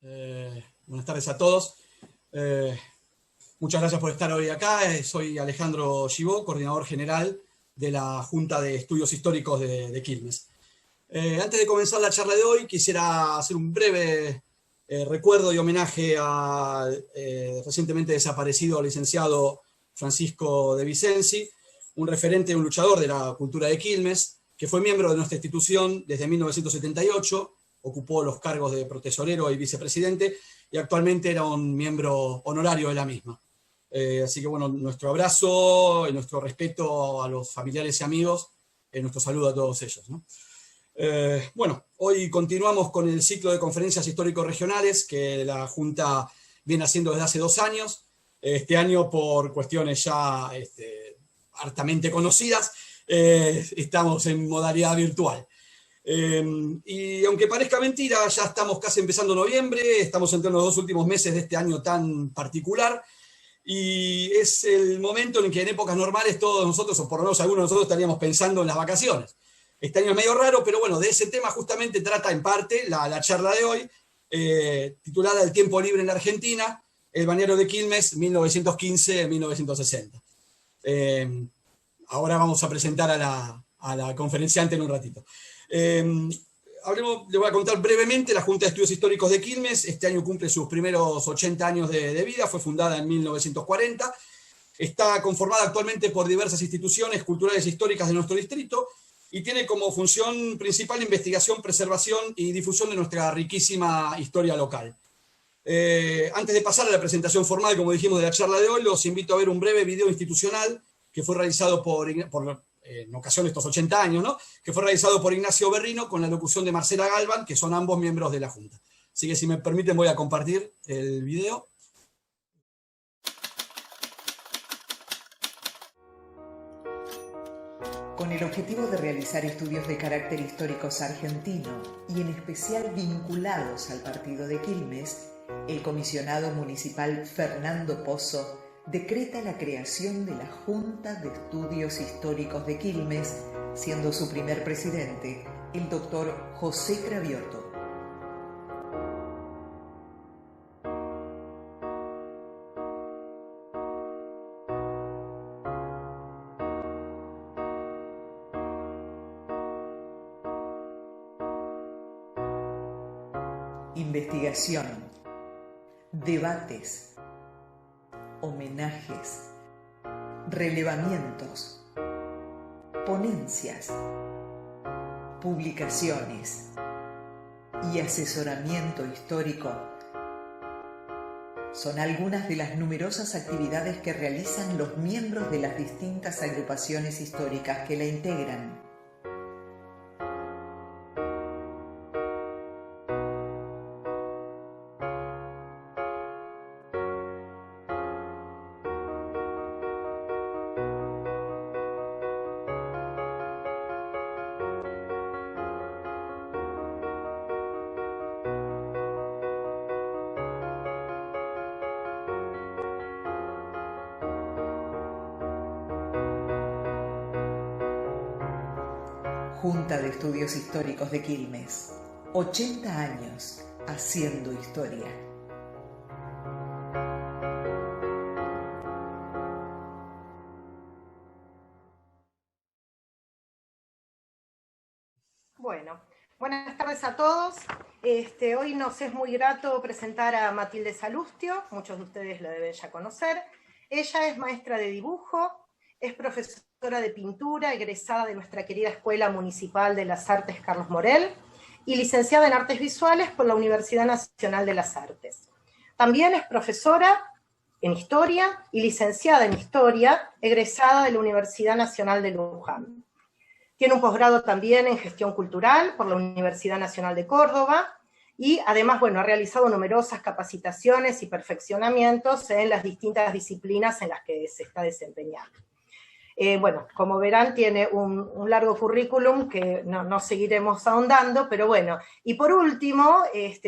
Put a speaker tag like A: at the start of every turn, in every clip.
A: Buenas tardes a todos. Muchas gracias por estar hoy acá. Soy Alejandro Gibó, coordinador general de la Junta de Estudios Históricos de Quilmes. Antes de comenzar la charla de hoy, quisiera hacer un breve recuerdo y homenaje al recientemente desaparecido licenciado Francisco de Vicenzi, un referente y un luchador de la cultura de Quilmes, que fue miembro de nuestra institución desde 1978, ocupó los cargos de protesorero y vicepresidente, y actualmente era un miembro honorario de la misma. Así que bueno, nuestro abrazo y nuestro respeto a los familiares y amigos, nuestro saludo a todos ellos, ¿no? Bueno, hoy continuamos con el ciclo de conferencias histórico-regionales que la Junta viene haciendo desde hace 2 años. Este año, por cuestiones ya hartamente conocidas, estamos en modalidad virtual. Y aunque parezca mentira, ya estamos casi empezando noviembre, estamos entre los 2 últimos meses de este año tan particular, y es el momento en que en épocas normales todos nosotros, o por lo menos algunos de nosotros, estaríamos pensando en las vacaciones. Este año es medio raro, pero bueno, de ese tema justamente trata en parte la charla de hoy, titulada El tiempo libre en la Argentina, el balneario de Quilmes, 1915-1960. Ahora vamos a presentar a la conferenciante en un ratito. Le voy a contar brevemente. La Junta de Estudios Históricos de Quilmes este año cumple sus primeros 80 años de vida, fue fundada en 1940, está conformada actualmente por diversas instituciones culturales e históricas de nuestro distrito y tiene como función principal investigación, preservación y difusión de nuestra riquísima historia local. Antes de pasar a la presentación formal, como dijimos, de la charla de hoy, los invito a ver un breve video institucional que fue realizado en ocasión de estos 80 años, ¿no? Que fue realizado por Ignacio Berrino con la locución de Marcela Galván, que son ambos miembros de la Junta. Así que si me permiten voy a compartir el video.
B: Con el objetivo de realizar estudios de carácter históricos argentino y en especial vinculados al partido de Quilmes, el comisionado municipal Fernando Pozo decreta la creación de la Junta de Estudios Históricos de Quilmes, siendo su primer presidente el doctor José Cravioto. Investigación, debates, homenajes, relevamientos, ponencias, publicaciones y asesoramiento histórico son algunas de las numerosas actividades que realizan los miembros de las distintas agrupaciones históricas que la integran. Junta de Estudios Históricos de Quilmes, 80 años haciendo historia.
C: Bueno, buenas tardes a todos. Hoy nos es muy grato presentar a Matilde Salustio, muchos de ustedes la deben ya conocer. Ella es maestra de dibujo, es profesora de pintura, egresada de nuestra querida Escuela Municipal de las Artes Carlos Morel, y licenciada en Artes Visuales por la Universidad Nacional de las Artes. También es profesora en Historia y licenciada en Historia, egresada de la Universidad Nacional de Luján. Tiene un posgrado también en Gestión Cultural por la Universidad Nacional de Córdoba, y además, bueno, ha realizado numerosas capacitaciones y perfeccionamientos en las distintas disciplinas en las que se está desempeñando. Bueno, como verán, tiene un largo currículum que no seguiremos ahondando, pero bueno. Y por último,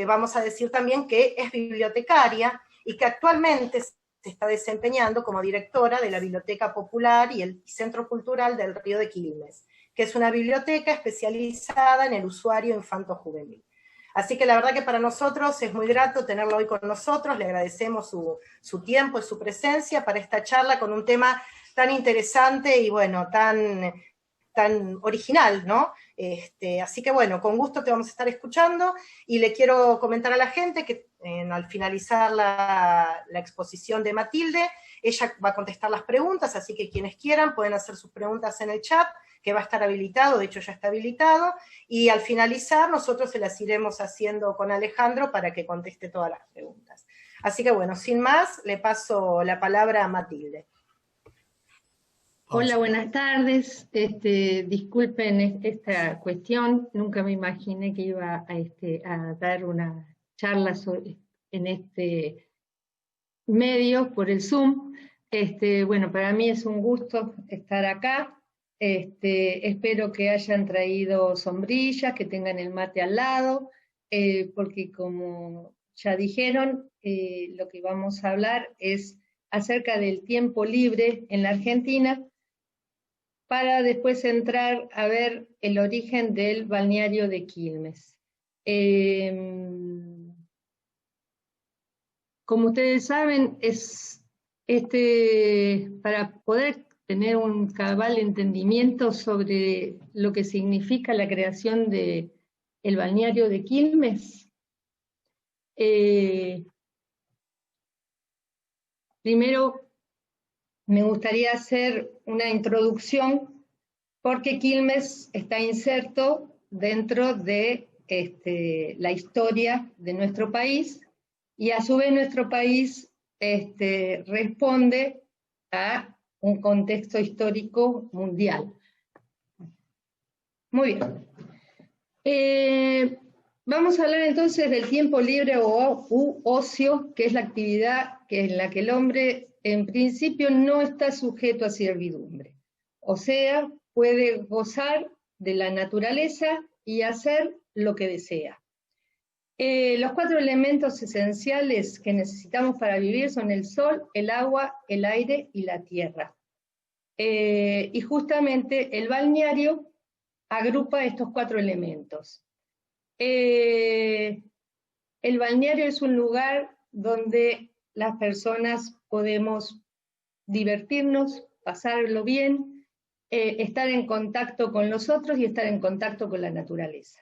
C: vamos a decir también que es bibliotecaria y que actualmente se está desempeñando como directora de la Biblioteca Popular y el Centro Cultural del Río de Quilmes, que es una biblioteca especializada en el usuario infanto-juvenil. Así que la verdad que para nosotros es muy grato tenerlo hoy con nosotros, le agradecemos su tiempo y su presencia para esta charla con un tema tan interesante y bueno, tan original, ¿no? Así que bueno, con gusto te vamos a estar escuchando y le quiero comentar a la gente que al finalizar la exposición de Matilde, ella va a contestar las preguntas, así que quienes quieran pueden hacer sus preguntas en el chat, que va a estar habilitado, de hecho ya está habilitado, y al finalizar nosotros se las iremos haciendo con Alejandro para que conteste todas las preguntas. Así que bueno, sin más, le paso la palabra a Matilde.
D: Hola, buenas tardes. Disculpen esta cuestión, nunca me imaginé que iba a dar una charla en este medio por el Zoom. Bueno, para mí es un gusto estar acá. Espero que hayan traído sombrillas, que tengan el mate al lado, porque como ya dijeron, lo que vamos a hablar es acerca del tiempo libre en la Argentina, para después entrar a ver el origen del balneario de Quilmes. Como ustedes saben, para poder tener un cabal entendimiento sobre lo que significa la creación del balneario de Quilmes, primero me gustaría hacer una introducción porque Quilmes está inserto dentro de la historia de nuestro país y a su vez nuestro país responde a un contexto histórico mundial. Muy bien. Vamos a hablar entonces del tiempo libre u ocio, que es la actividad en la que el hombre en principio no está sujeto a servidumbre. O sea, puede gozar de la naturaleza y hacer lo que desea. Los 4 elementos esenciales que necesitamos para vivir son el sol, el agua, el aire y la tierra. Y justamente el balneario agrupa estos 4 elementos. El balneario es un lugar donde las personas podemos divertirnos, pasarlo bien, estar en contacto con los otros y estar en contacto con la naturaleza.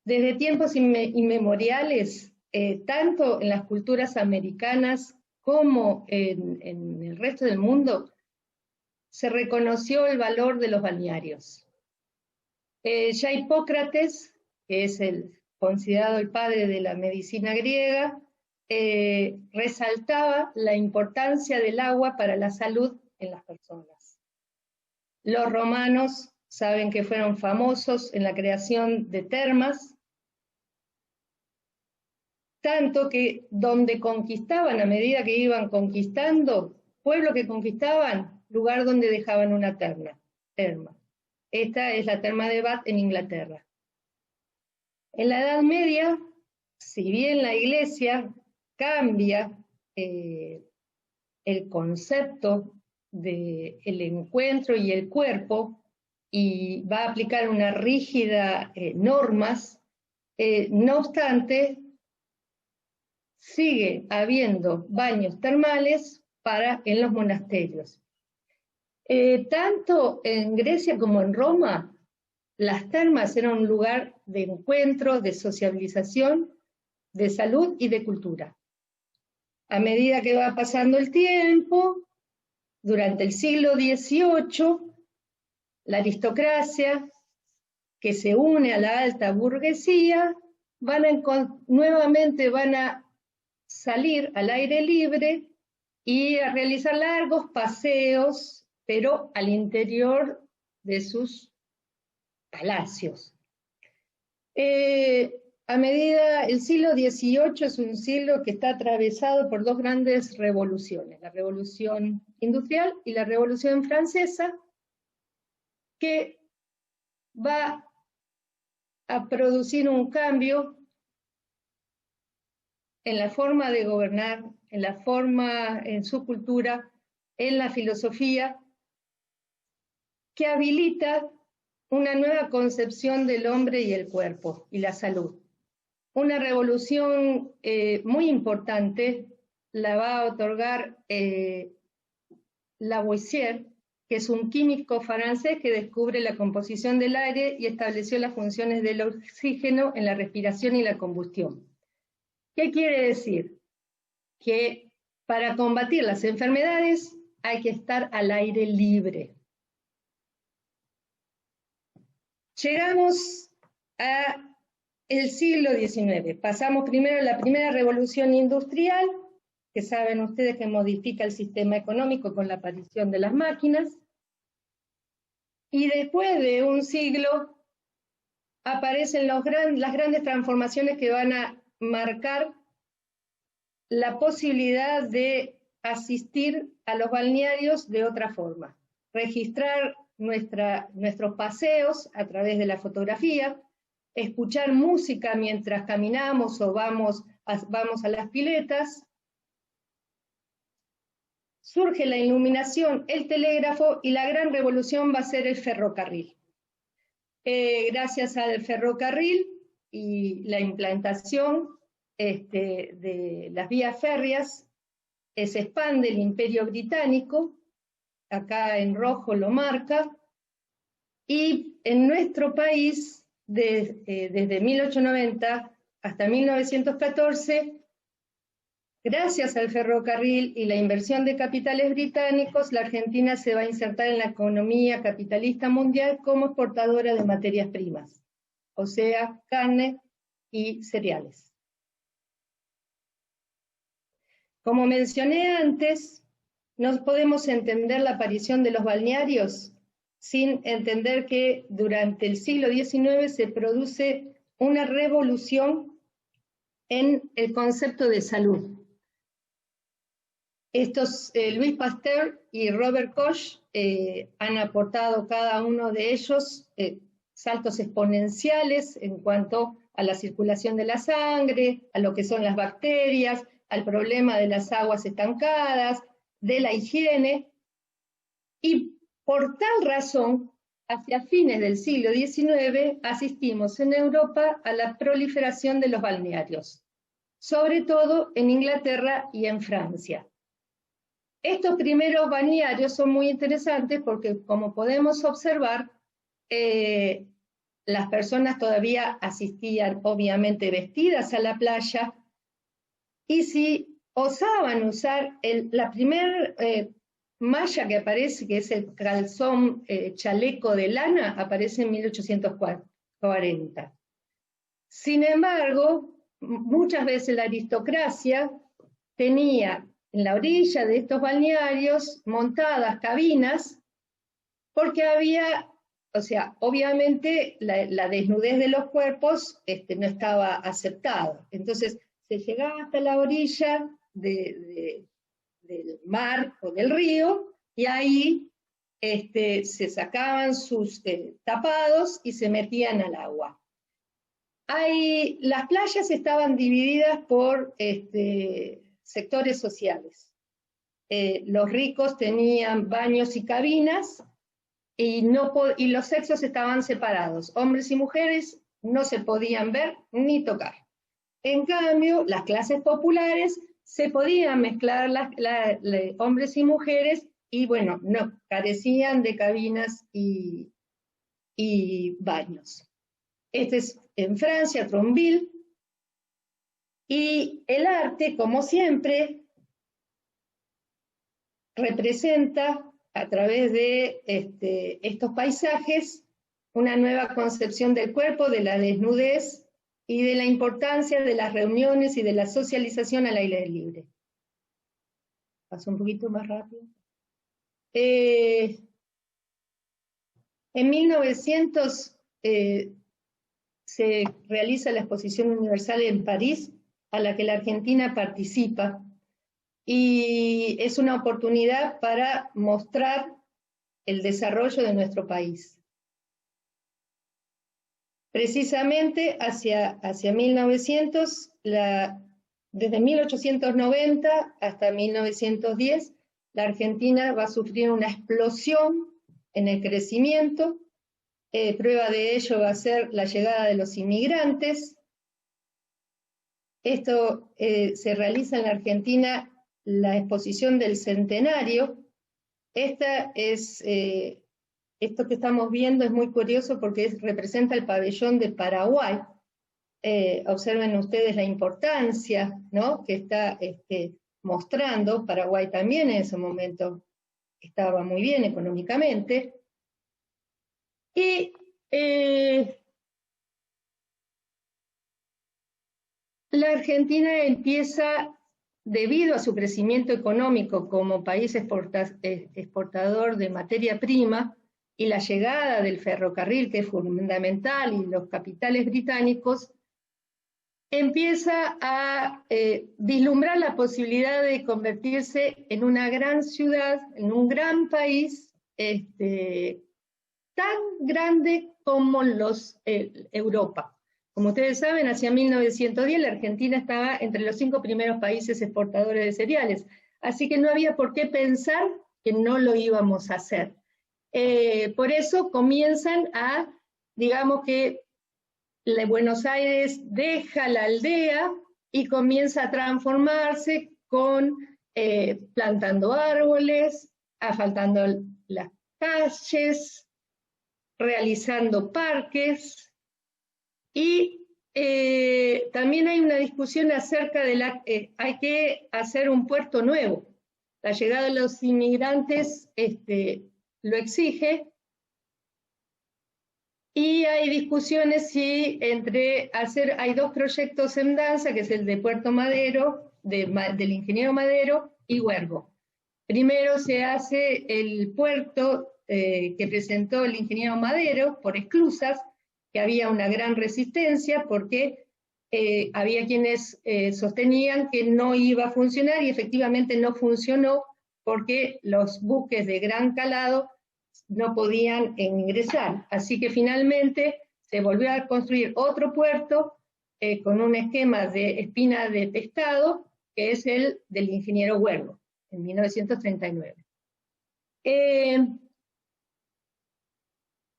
D: Desde tiempos inmemoriales, tanto en las culturas americanas como en el resto del mundo, se reconoció el valor de los balnearios. Ya Hipócrates, que es considerado el padre de la medicina griega, resaltaba la importancia del agua para la salud en las personas. Los romanos saben que fueron famosos en la creación de termas, tanto que donde conquistaban, a medida que iban conquistando, pueblo que conquistaban, lugar donde dejaban una terma. Esta es la terma de Bath en Inglaterra. En la Edad Media, si bien la Iglesia cambia el concepto del encuentro y el cuerpo y va a aplicar una rígida normas, no obstante, sigue habiendo baños termales en los monasterios. Tanto en Grecia como en Roma, las termas eran un lugar de encuentro, de sociabilización, de salud y de cultura. A medida que va pasando el tiempo, durante el siglo XVIII, la aristocracia, que se une a la alta burguesía, nuevamente van a salir al aire libre y a realizar largos paseos, pero al interior de sus palacios. El siglo XVIII es un siglo que está atravesado por 2 grandes revoluciones, la Revolución Industrial y la Revolución Francesa, que va a producir un cambio en la forma de gobernar, en su cultura, en la filosofía, que habilita una nueva concepción del hombre y el cuerpo y la salud. Una revolución muy importante la va a otorgar Lavoisier, que es un químico francés que descubre la composición del aire y estableció las funciones del oxígeno en la respiración y la combustión. ¿Qué quiere decir? Que para combatir las enfermedades hay que estar al aire libre. Llegamos al siglo XIX. Pasamos primero a la primera revolución industrial, que saben ustedes que modifica el sistema económico con la aparición de las máquinas. Y después de un siglo aparecen las grandes transformaciones que van a marcar la posibilidad de asistir a los balnearios de otra forma. Registrar nuestros paseos a través de la fotografía, escuchar música mientras caminamos o vamos a las piletas. Surge la iluminación, el telégrafo, y la gran revolución va a ser el ferrocarril. Gracias al ferrocarril y la implantación de las vías férreas, se expande el Imperio Británico, acá en rojo lo marca, y en nuestro país, desde 1890 hasta 1914, gracias al ferrocarril y la inversión de capitales británicos, la Argentina se va a insertar en la economía capitalista mundial como exportadora de materias primas, o sea, carne y cereales. Como mencioné antes, no podemos entender la aparición de los balnearios sin entender que durante el siglo XIX se produce una revolución en el concepto de salud. Luis Pasteur y Robert Koch han aportado cada uno de ellos saltos exponenciales en cuanto a la circulación de la sangre, a lo que son las bacterias, al problema de las aguas estancadas, de la higiene, y por tal razón, hacia fines del siglo XIX, asistimos en Europa a la proliferación de los balnearios, sobre todo en Inglaterra y en Francia. Estos primeros balnearios son muy interesantes porque, como podemos observar, las personas todavía asistían, obviamente, vestidas a la playa, y si osaban usar la primer malla que aparece, que es el calzón chaleco de lana, aparece en 1840. Sin embargo, muchas veces la aristocracia tenía en la orilla de estos balnearios montadas cabinas, porque había, o sea, obviamente la desnudez de los cuerpos no estaba aceptada. Entonces, se llegaba hasta la orilla del mar o del río, y ahí se sacaban sus tapados y se metían al agua. Las playas estaban divididas por sectores sociales. Los ricos tenían baños y cabinas, y los sexos estaban separados. Hombres y mujeres no se podían ver ni tocar. En cambio, las clases populares se podían mezclar hombres y mujeres, y bueno, no carecían de cabinas y baños. Este es en Francia, Tronville, y el arte, como siempre, representa a través de estos paisajes una nueva concepción del cuerpo, de la desnudez y de la importancia de las reuniones y de la socialización al aire libre. Paso un poquito más rápido. En 1900 se realiza la Exposición Universal en París, a la que la Argentina participa, y es una oportunidad para mostrar el desarrollo de nuestro país. Precisamente hacia 1900, desde 1890 hasta 1910, la Argentina va a sufrir una explosión en el crecimiento, Prueba de ello va a ser la llegada de los inmigrantes. Esto se realiza en la Argentina la exposición del centenario. Esto que estamos viendo es muy curioso porque representa el pabellón de Paraguay. Observen ustedes la importancia, ¿no?, que está mostrando. Paraguay también en ese momento estaba muy bien económicamente. Y la Argentina empieza, debido a su crecimiento económico como país exportador de materia prima y la llegada del ferrocarril, que es fundamental, y los capitales británicos, empieza a vislumbrar la posibilidad de convertirse en una gran ciudad, en un gran país, tan grande como Europa. Como ustedes saben, hacia 1910 la Argentina estaba entre los 5 primeros países exportadores de cereales, así que no había por qué pensar que no lo íbamos a hacer. Por eso comienzan a, digamos que Buenos Aires deja la aldea y comienza a transformarse con plantando árboles, asfaltando las calles, realizando parques. Y también hay una discusión acerca de hay que hacer un puerto nuevo. La llegada de los inmigrantes lo exige, y hay discusiones si hay 2 proyectos en danza, que es el de Puerto Madero, del ingeniero Madero, y Huergo. Primero se hace el puerto que presentó el ingeniero Madero por esclusas, que había una gran resistencia porque había quienes sostenían que no iba a funcionar, y efectivamente no funcionó porque los buques de gran calado no podían ingresar. Así que finalmente se volvió a construir otro puerto con un esquema de espina de pescado, que es el del ingeniero Huergo, en 1939.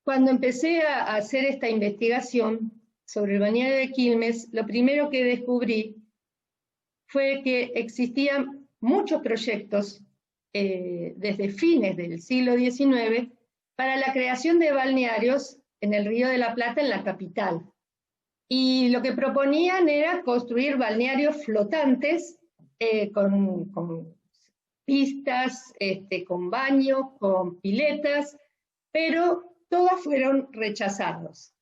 D: Cuando empecé a hacer esta investigación sobre el balneario de Quilmes, lo primero que descubrí fue que existían muchos proyectos desde fines del siglo XIX para la creación de balnearios en el Río de la Plata, en la capital. Y lo que proponían era construir balnearios flotantes con pistas, con baños, con piletas, pero todos fueron rechazados.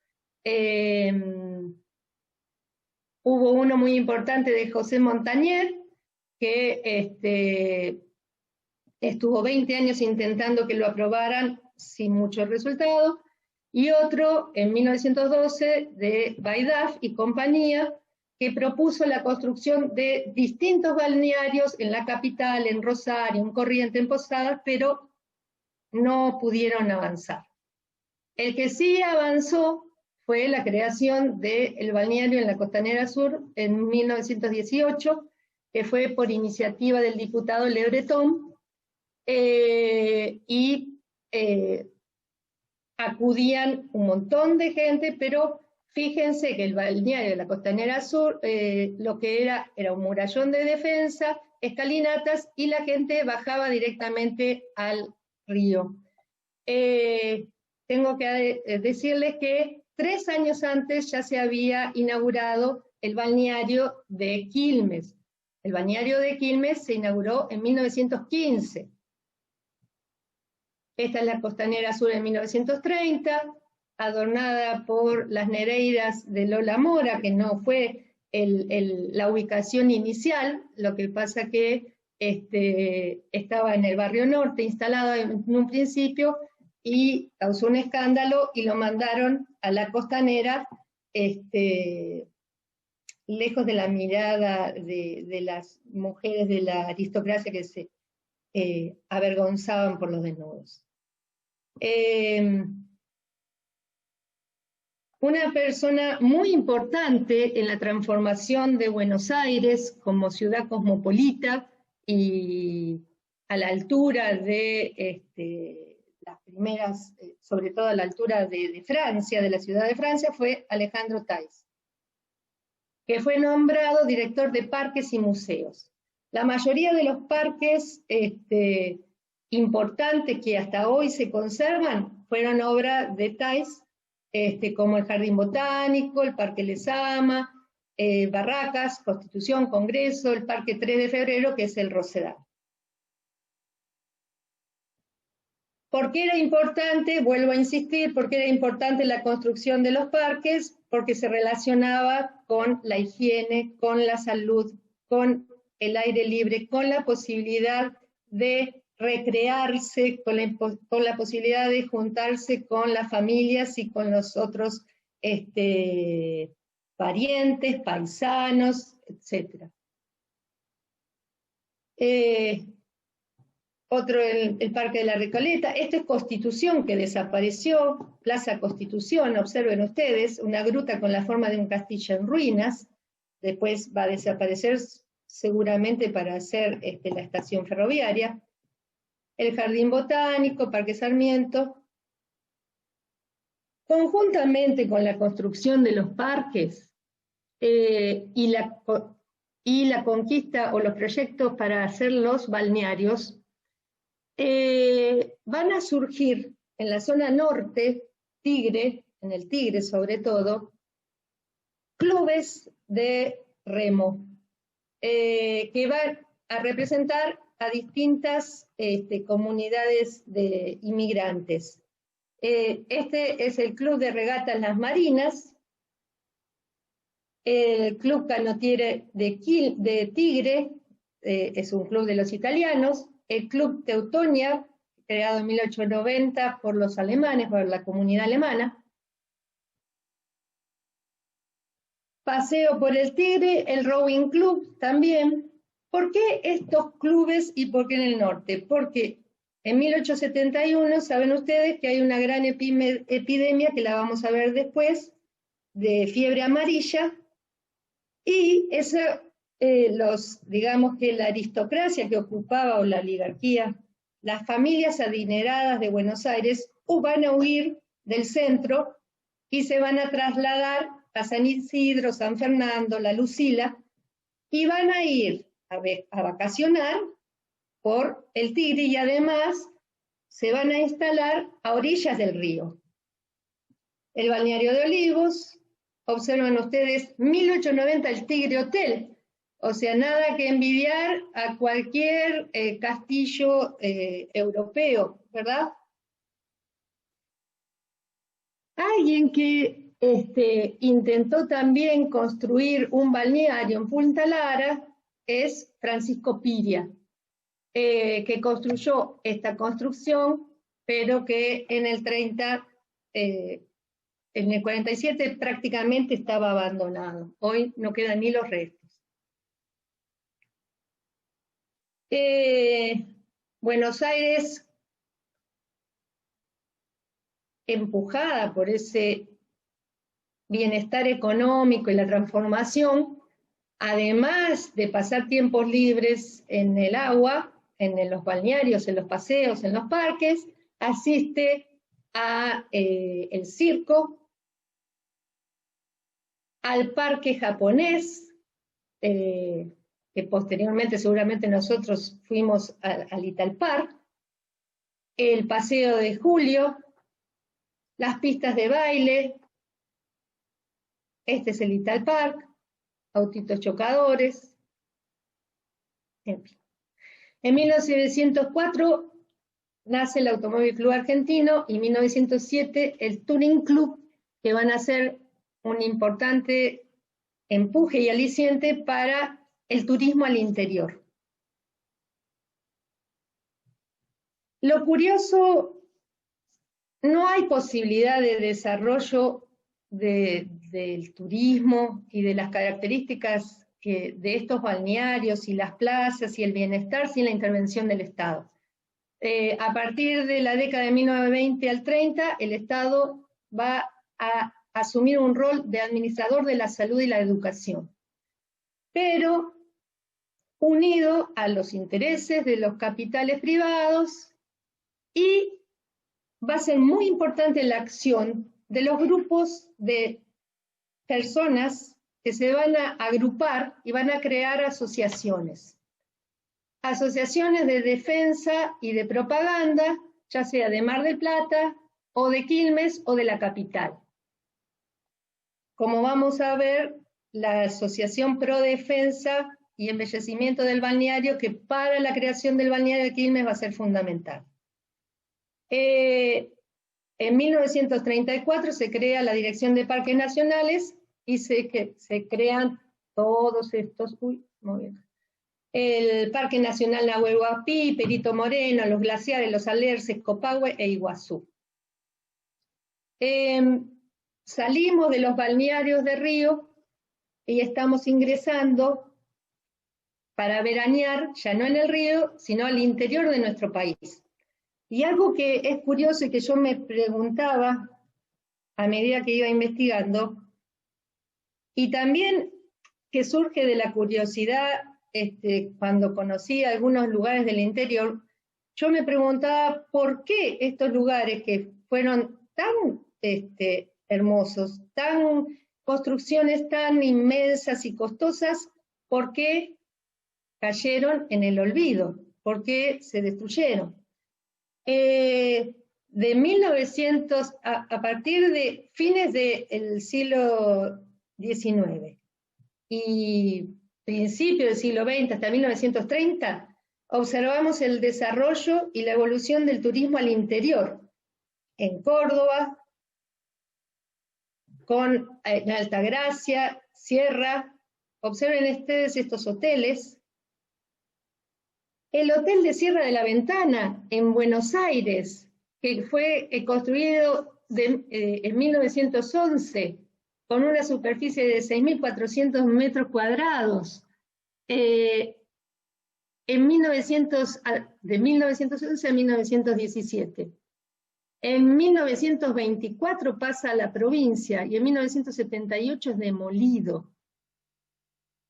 D: Hubo uno muy importante de José Montañer, que estuvo 20 años intentando que lo aprobaran sin mucho resultado, y otro en 1912 de Baidaf y compañía, que propuso la construcción de distintos balnearios en la capital, en Rosario, en Corrientes, en Posadas, pero no pudieron avanzar. El que sí avanzó fue la creación del balneario en la Costanera Sur en 1918, que fue por iniciativa del diputado Le Breton, acudían un montón de gente, pero fíjense que el balneario de la Costanera Sur lo que era un murallón de defensa, escalinatas, y la gente bajaba directamente al río. Tengo que decirles que 3 años antes ya se había inaugurado el balneario de Quilmes. El balneario de Quilmes se inauguró en 1915. Esta es la Costanera Sur en 1930, adornada por las nereidas de Lola Mora, que no fue la ubicación inicial, lo que pasa que estaba en el barrio norte, instalado en un principio, y causó un escándalo, y lo mandaron a la Costanera, lejos de la mirada de las mujeres de la aristocracia que se avergonzaban por los desnudos. Una persona muy importante en la transformación de Buenos Aires como ciudad cosmopolita y a la altura de las primeras, sobre todo a la altura de Francia, de la ciudad de Francia, fue Alejandro Thais, que fue nombrado director de parques y museos. La mayoría de los parques importantes que hasta hoy se conservan fueron obra de Thais, como el Jardín Botánico, el Parque Lezama, Barracas, Constitución, Congreso, el Parque 3 de Febrero, que es el Rosedal. ¿Por qué era importante? Vuelvo a insistir, ¿por qué era importante la construcción de los parques? Porque se relacionaba con la higiene, con la salud, con el aire libre, con la posibilidad de recrearse, con la posibilidad de juntarse con las familias y con los otros parientes, paisanos, etc. Otro, el Parque de la Recoleta. Esto es Constitución, que desapareció, Plaza Constitución, observen ustedes, una gruta con la forma de un castillo en ruinas, después va a desaparecer seguramente para hacer la estación ferroviaria. El Jardín Botánico, Parque Sarmiento. Conjuntamente con la construcción de los parques y la conquista o los proyectos para hacer los balnearios, van a surgir en la zona norte, Tigre, en el Tigre sobre todo, clubes de remo, que van a representar a distintas comunidades de inmigrantes. Este es el Club de Regatas Las Marinas, el Club Canotiere de Tigre, es un club de los italianos, el Club Teutonia, creado en 1890 por los alemanes, por la comunidad alemana. Paseo por el Tigre, el Rowing Club también. ¿Por qué estos clubes y por qué en el norte? Porque en 1871 saben ustedes que hay una gran epidemia, que la vamos a ver después, de fiebre amarilla, y esa, digamos que la aristocracia que ocupaba, o la oligarquía, las familias adineradas de Buenos Aires, van a huir del centro y se van a trasladar a San Isidro, San Fernando, La Lucila, y van a ir a vacacionar por el Tigre, y además se van a instalar a orillas del río. El balneario de Olivos, observan ustedes, 1890 el Tigre Hotel, o sea, nada que envidiar a cualquier castillo europeo, ¿verdad? Alguien que intentó también construir un balneario en Punta Lara es Francisco Piria, que construyó esta construcción, pero que en el 30, en el 47 prácticamente estaba abandonado. Hoy no quedan ni los restos. Buenos Aires, empujada por ese bienestar económico y la transformación, además de pasar tiempos libres en el agua, en los balnearios, en los paseos, en los parques, asiste a el circo, al parque japonés, que posteriormente seguramente nosotros fuimos al Italpark, el paseo de Julio, las pistas de baile, este es el Italpark, autitos chocadores, en fin. En 1904 nace el Automóvil Club Argentino, y en 1907 el Touring Club, que van a ser un importante empuje y aliciente para el turismo al interior. Lo curioso, no hay posibilidad de desarrollo del turismo y de las características de estos balnearios y las plazas y el bienestar sin la intervención del Estado. A partir de la década de 1920 al 30, el Estado va a asumir un rol de administrador de la salud y la educación, pero unido a los intereses de los capitales privados y va a ser muy importante la acción de los grupos de personas que se van a agrupar y van a crear asociaciones. Asociaciones de defensa y de propaganda, ya sea de Mar del Plata, o de Quilmes, o de la capital. Como vamos a ver, la Asociación Pro Defensa y Embellecimiento del Balneario, que para la creación del balneario de Quilmes va a ser fundamental. En 1934 se crea la Dirección de Parques Nacionales y se crean todos estos, el Parque Nacional Nahuel Huapi, Perito Moreno, los glaciares, los alerces, Copahue e Iguazú. Salimos de los balnearios de Río y estamos ingresando para veranear, ya no en el río, sino al interior de nuestro país. Y algo que es curioso y que yo me preguntaba a medida que iba investigando, y también que surge de la curiosidad cuando conocí algunos lugares del interior, yo me preguntaba por qué estos lugares que fueron tan hermosos, construcciones tan inmensas y costosas, ¿por qué cayeron en el olvido? ¿Por qué se destruyeron? De 1900, a partir de fines del siglo XIX y principio del siglo XX hasta 1930, observamos el desarrollo y la evolución del turismo al interior, en Córdoba, en Altagracia, Sierra. Observen ustedes estos hoteles. El Hotel de Sierra de la Ventana, en Buenos Aires, que fue construido en 1911, con una superficie de 6.400 metros cuadrados. De 1911 a 1917. En 1924 pasa a la provincia y en 1978 es demolido.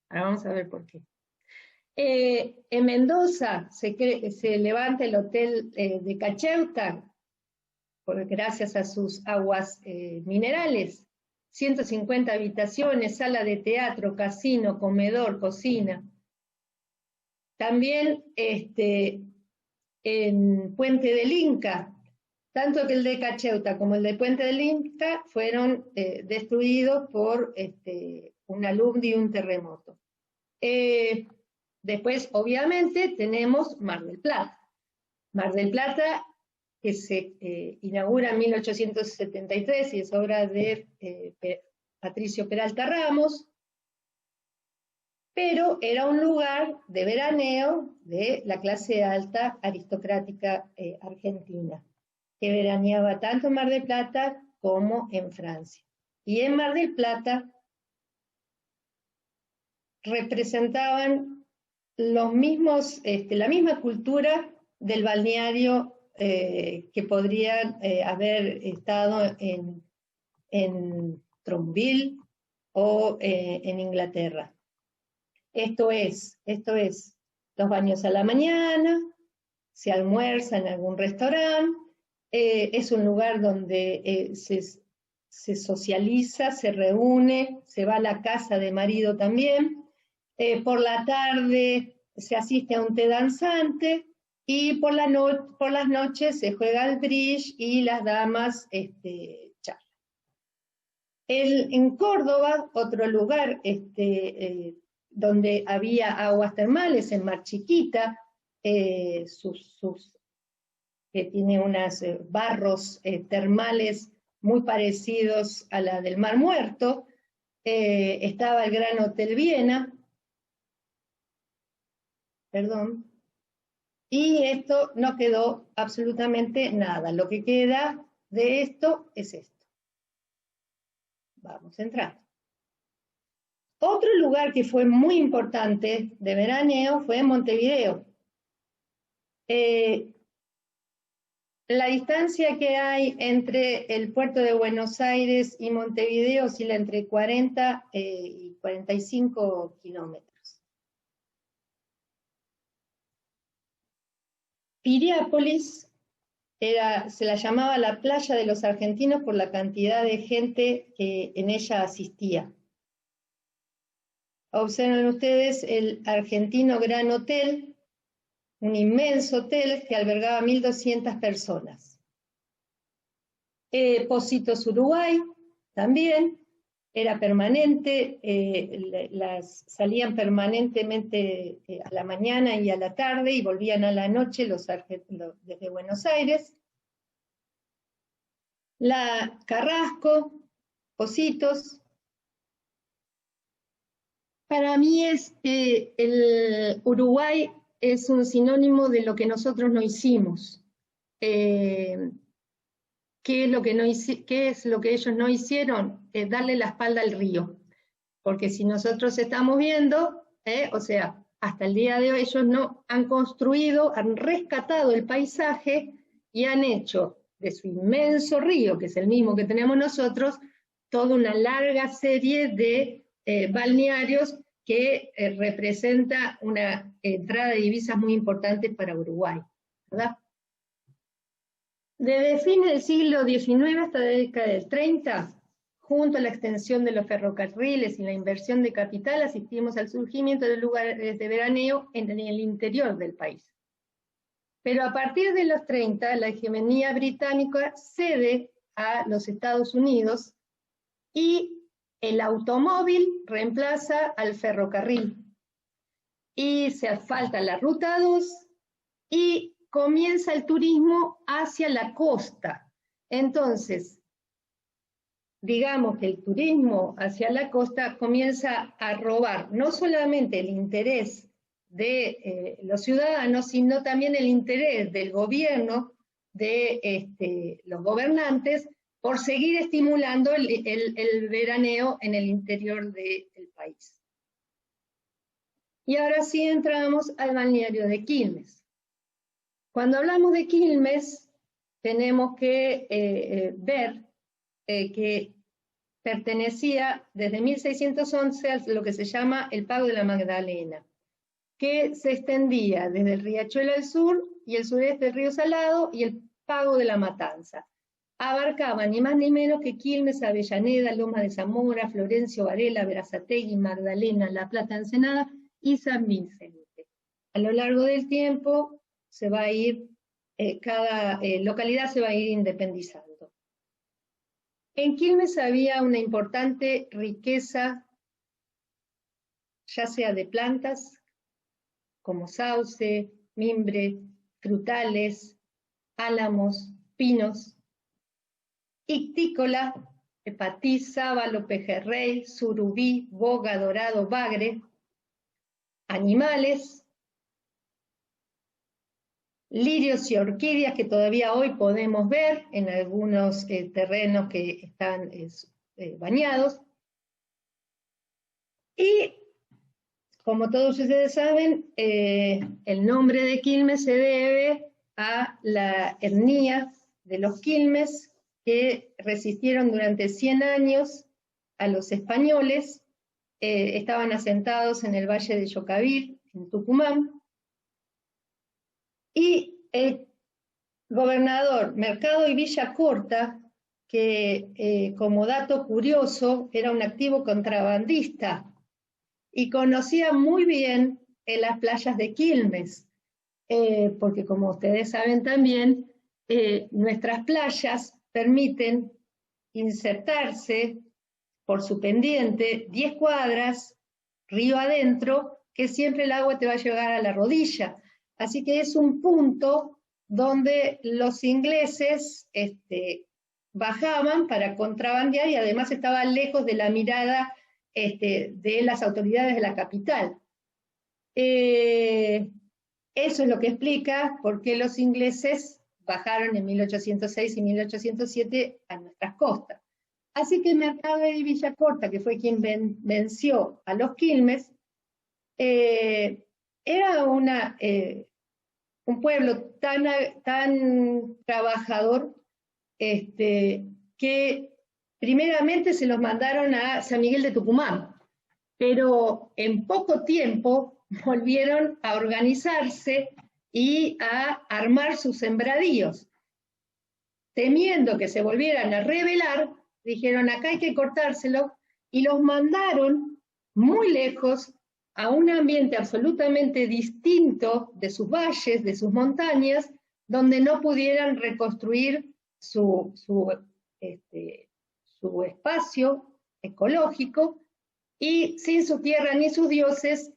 D: Ahora vamos a ver por qué. En Mendoza se levanta el Hotel de Cacheuta, gracias a sus aguas minerales. 150 habitaciones, sala de teatro, casino, comedor, cocina. También en Puente del Inca, tanto que el de Cacheuta como el de Puente del Inca fueron destruidos por un alumno y un terremoto. Después, obviamente, tenemos Mar del Plata. Mar del Plata, que se inaugura en 1873 y es obra de Patricio Peralta Ramos, pero era un lugar de veraneo de la clase alta aristocrática argentina, que veraneaba tanto en Mar del Plata como en Francia. Y en Mar del Plata representaban los mismos, la misma cultura del balneario que podrían haber estado en Tronville o en Inglaterra. Esto es, los baños a la mañana, se almuerza en algún restaurante, es un lugar donde se socializa, se reúne, se va a la casa de marido también, por la tarde se asiste a un té danzante, y por las noches se juega al bridge y las damas charlan. En Córdoba, otro lugar donde había aguas termales, en Mar Chiquita, que tiene unos barros termales muy parecidos a la del Mar Muerto. Estaba el Gran Hotel Viena, y esto no quedó absolutamente nada. Lo que queda de esto es esto. Vamos a entrar. Otro lugar que fue muy importante de veraneo fue Montevideo. La distancia que hay entre el puerto de Buenos Aires y Montevideo oscila entre 40 y 45 kilómetros. Piriápolis se la llamaba la playa de los argentinos por la cantidad de gente que en ella asistía. Observen ustedes el Argentino Gran Hotel, un inmenso hotel que albergaba 1.200 personas. Positos Uruguay, también, era permanente, salían permanentemente a la mañana y a la tarde y volvían a la noche desde Buenos Aires. La Carrasco, Positos. Para mí el Uruguay es un sinónimo de lo que nosotros no hicimos. ¿Qué es lo que ellos no hicieron? Darle la espalda al río. Porque si nosotros estamos viendo, o sea, hasta el día de hoy ellos no han construido, han rescatado el paisaje y han hecho de su inmenso río, que es el mismo que tenemos nosotros, toda una larga serie de balnearios que representa una entrada de divisas muy importante para Uruguay, ¿verdad? Desde fines del siglo XIX hasta la década del 30, junto a la extensión de los ferrocarriles y la inversión de capital, asistimos al surgimiento de lugares de veraneo en el interior del país. Pero a partir de los 30, la hegemonía británica cede a los Estados Unidos y el automóvil reemplaza al ferrocarril. Y se asfalta la Ruta 2 y comienza el turismo hacia la costa. Entonces, digamos que el turismo hacia la costa comienza a robar no solamente el interés de los ciudadanos, sino también el interés del gobierno, de los gobernantes, por seguir estimulando el veraneo en el interior del país. Y ahora sí entramos al balneario de Quilmes. Cuando hablamos de Quilmes, tenemos que ver que pertenecía desde 1611 a lo que se llama el Pago de la Magdalena, que se extendía desde el Riachuelo al sur y el sureste del Río Salado y el Pago de la Matanza. Abarcaba ni más ni menos que Quilmes, Avellaneda, Loma de Zamora, Florencio Varela, Berazategui, Magdalena, La Plata, Ensenada y San Vicente. A lo largo del tiempo se va a ir, cada localidad se va a ir independizando. En Quilmes había una importante riqueza, ya sea de plantas, como sauce, mimbre, frutales, álamos, pinos, ictícola, hepatí, sábalo, pejerrey, surubí, boga, dorado, bagre, animales, lirios y orquídeas que todavía hoy podemos ver en algunos terrenos que están bañados. Y, como todos ustedes saben, el nombre de Quilmes se debe a la etnia de los Quilmes, que resistieron durante 100 años a los españoles, estaban asentados en el Valle de Yocavil, en Tucumán, y el gobernador Mercado y Villacorta, que como dato curioso era un activo contrabandista y conocía muy bien las playas de Quilmes, porque como ustedes saben también, nuestras playas permiten insertarse por su pendiente 10 cuadras, río adentro, que siempre el agua te va a llegar a la rodilla. Así que es un punto donde los ingleses bajaban para contrabandear y además estaban lejos de la mirada de las autoridades de la capital. Eso es lo que explica por qué los ingleses bajaron en 1806 y 1807 a nuestras costas. Así que Mercado de Villacorta, que fue quien venció a los Quilmes, era un pueblo tan trabajador que primeramente se los mandaron a San Miguel de Tucumán, pero en poco tiempo volvieron a organizarse y a armar sus sembradíos. temiendo que se volvieran a rebelar, dijeron acá hay que cortárselo, y los mandaron muy lejos a un ambiente absolutamente distinto de sus valles, de sus montañas, donde no pudieran reconstruir su espacio ecológico, y sin su tierra ni sus dioses,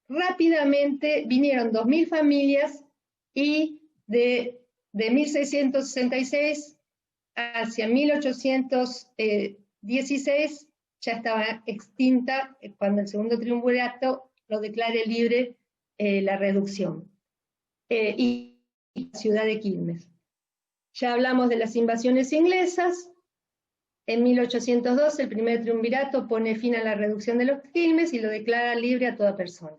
D: rápidamente vinieron 2.000 familias, y de 1666 hacia 1816 ya estaba extinta cuando el segundo triunvirato lo declare libre la reducción. Y la ciudad de Quilmes. Ya hablamos de las invasiones inglesas. En 1802 el primer triunvirato pone fin a la reducción de los Quilmes y lo declara libre a toda persona.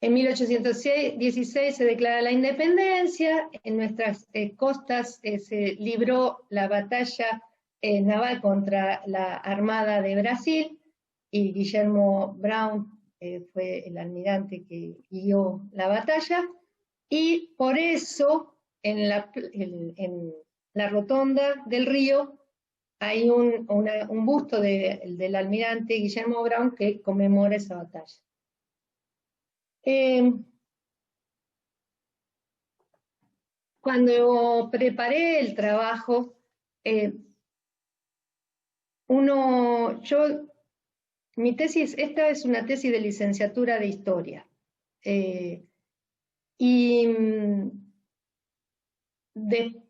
D: En 1816 se declara la independencia, en nuestras costas se libró la batalla naval contra la Armada de Brasil, y Guillermo Brown fue el almirante que guió la batalla, y por eso en la rotonda del río hay un busto del almirante Guillermo Brown que conmemora esa batalla. Cuando preparé el trabajo, mi tesis, esta es una tesis de licenciatura de historia,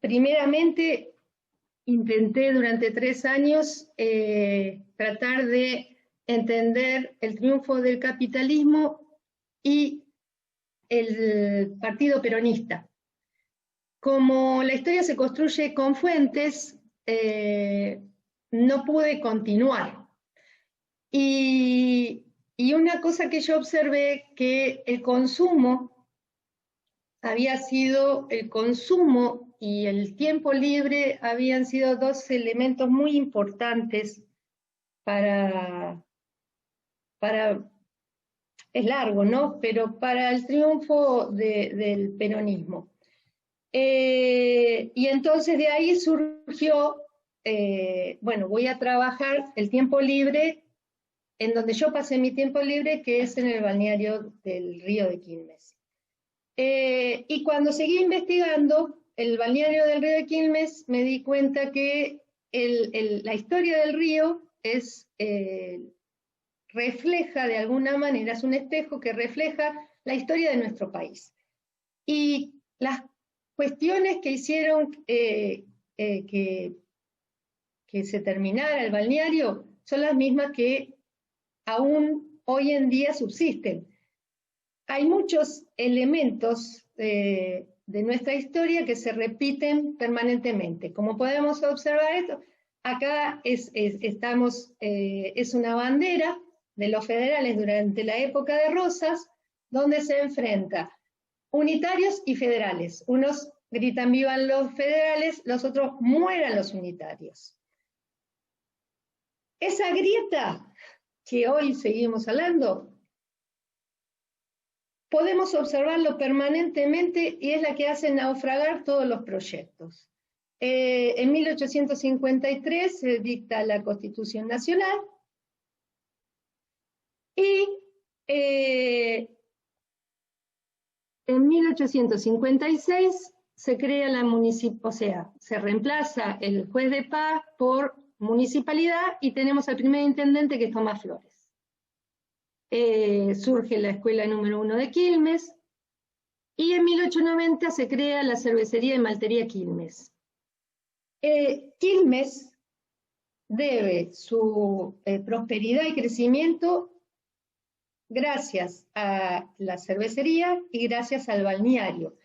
D: primeramente intenté durante 3 años tratar de entender el triunfo del capitalismo y el partido peronista. Como la historia se construye con fuentes, no pude continuar. Y una cosa que yo observé, que el consumo y el tiempo libre habían sido 2 elementos muy importantes para es largo, ¿no? Pero para el triunfo del peronismo. Y entonces de ahí surgió, bueno, voy a trabajar el tiempo libre en donde yo pasé mi tiempo libre, que es en el balneario del río de Quilmes. Y cuando seguí investigando el balneario del río de Quilmes, me di cuenta que la historia del río refleja de alguna manera, es un espejo que refleja la historia de nuestro país. Y las cuestiones que hicieron que se terminara el balneario son las mismas que aún hoy en día subsisten. Hay muchos elementos de nuestra historia que se repiten permanentemente. Como podemos observar esto, acá es una bandera de los federales durante la época de Rosas, donde se enfrenta unitarios y federales. Unos gritan vivan los federales, los otros mueran los unitarios. Esa grieta que hoy seguimos hablando, podemos observarlo permanentemente y es la que hace naufragar todos los proyectos. En 1853 se dicta la Constitución Nacional y en 1856 se crea se reemplaza el juez de paz por municipalidad y tenemos al primer intendente, que es Tomás Flores. Surge la escuela número 1 de Quilmes y en 1890 se crea la cervecería y maltería Quilmes. Quilmes debe su prosperidad y crecimiento gracias a la cervecería y gracias al balneario,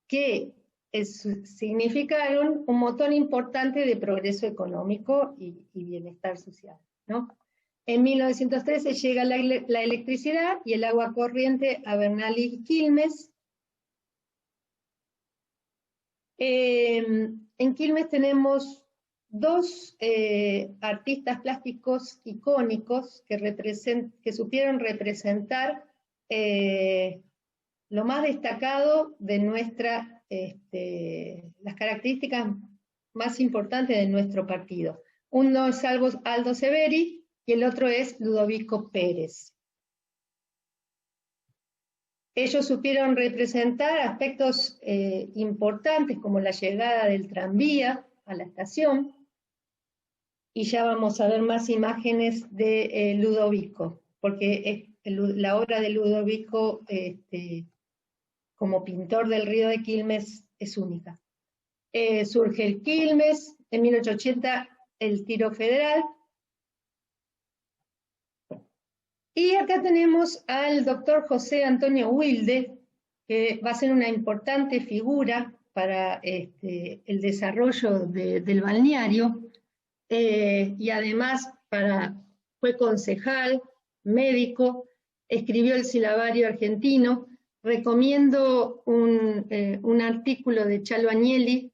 D: que significaron un motor importante de progreso económico y bienestar social, ¿no? En 1913 llega la electricidad y el agua corriente a Bernal y Quilmes. En Quilmes tenemos 2 artistas plásticos icónicos que supieron representar lo más destacado de nuestra las características más importantes de nuestro partido. Uno es Aldo Severi y el otro es Ludovico Pérez. Ellos supieron representar aspectos importantes como la llegada del tranvía a la estación, y ya vamos a ver más imágenes de Ludovico, porque la obra de Ludovico como pintor del río de Quilmes es única. Surge el Quilmes, en 1880 el Tiro Federal, y acá tenemos al doctor José Antonio Wilde, que va a ser una importante figura para el desarrollo del balneario, y además fue concejal, médico, escribió el Silabario Argentino. Recomiendo un artículo de Chalo Agnelli,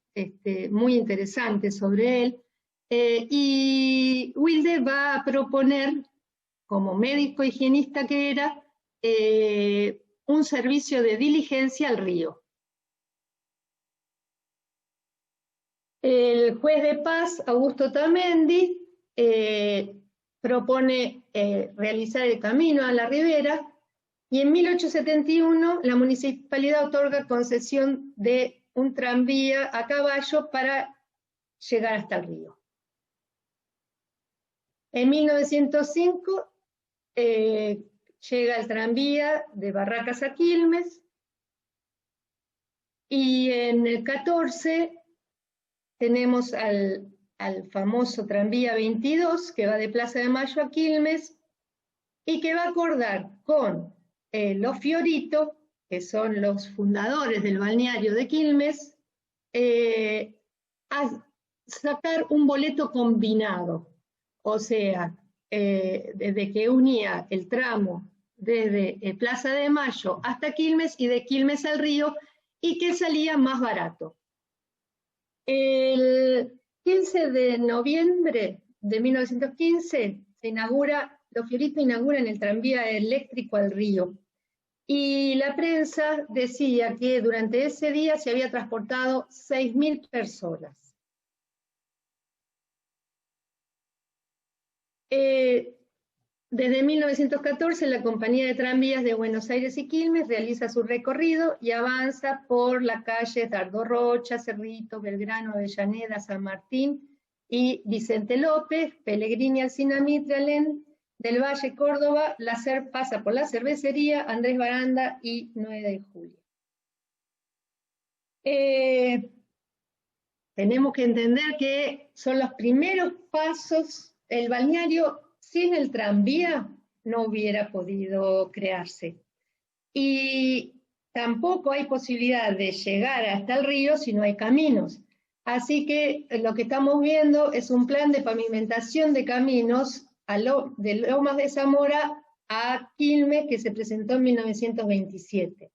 D: muy interesante sobre él, y Wilde va a proponer, como médico higienista que era, un servicio de diligencia al río. El juez de paz, Augusto Tamendi, propone realizar el camino a la ribera, y en 1871 la municipalidad otorga concesión de un tranvía a caballo para llegar hasta el río. En 1905 llega el tranvía de Barracas a Quilmes, y en el 14 tenemos al famoso tranvía 22, que va de Plaza de Mayo a Quilmes, y que va a acordar con los Fiorito, que son los fundadores del balneario de Quilmes, a sacar un boleto combinado, o sea, desde que unía el tramo desde Plaza de Mayo hasta Quilmes y de Quilmes al río, y que salía más barato. El 15 de noviembre de 1915 los Fiorito inauguran el tranvía eléctrico al río, y la prensa decía que durante ese día se había transportado 6.000 personas. Desde 1914 la Compañía de Tranvías de Buenos Aires y Quilmes realiza su recorrido y avanza por la calle Dardo Rocha, Cerrito, Belgrano, Avellaneda, San Martín y Vicente López, Pellegrini, Alsina, Mitre, Alén del Valle, Córdoba. La SER pasa por la Cervecería, Andrés Baranda y 9 de Julio. Tenemos que entender que son los primeros pasos. El balneario sin el tranvía no hubiera podido crearse. Y tampoco hay posibilidad de llegar hasta el río si no hay caminos. Así que lo que estamos viendo es un plan de pavimentación de caminos de Lomas de Zamora a Quilmes, que se presentó en 1927.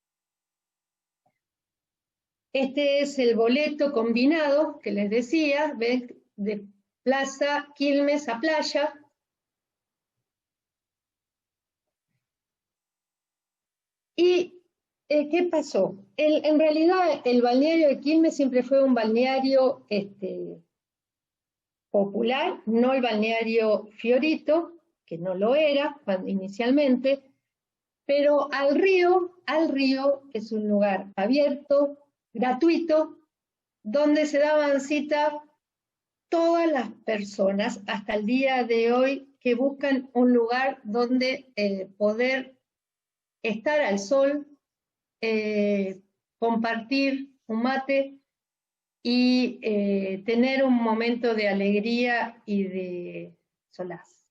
D: Este es el boleto combinado que les decía, ¿ves? De Plaza Quilmes a Playa. ¿Y qué pasó? En realidad el balneario de Quilmes siempre fue un balneario popular, no el balneario Fiorito, que no lo era inicialmente, pero al río es un lugar abierto, gratuito, donde se daban cita todas las personas hasta el día de hoy que buscan un lugar donde poder estar al sol, compartir un mate y tener un momento de alegría y de solaz.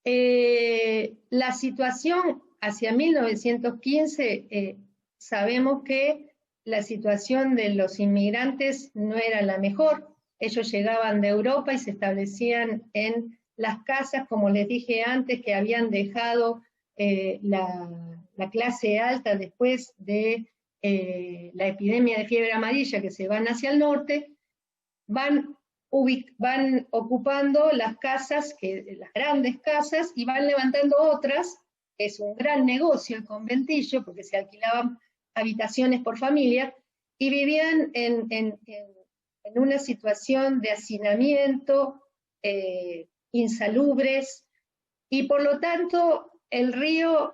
D: La situación hacia 1915, sabemos que la situación de los inmigrantes no era la mejor. Ellos llegaban de Europa y se establecían en las casas, como les dije antes, que habían dejado la clase alta después de la epidemia de fiebre amarilla, que se van hacia el norte, van ocupando las casas, las grandes casas, y van levantando otras. Es un gran negocio el conventillo, porque se alquilaban habitaciones por familia, y vivían en una situación de hacinamiento, insalubres, y por lo tanto el río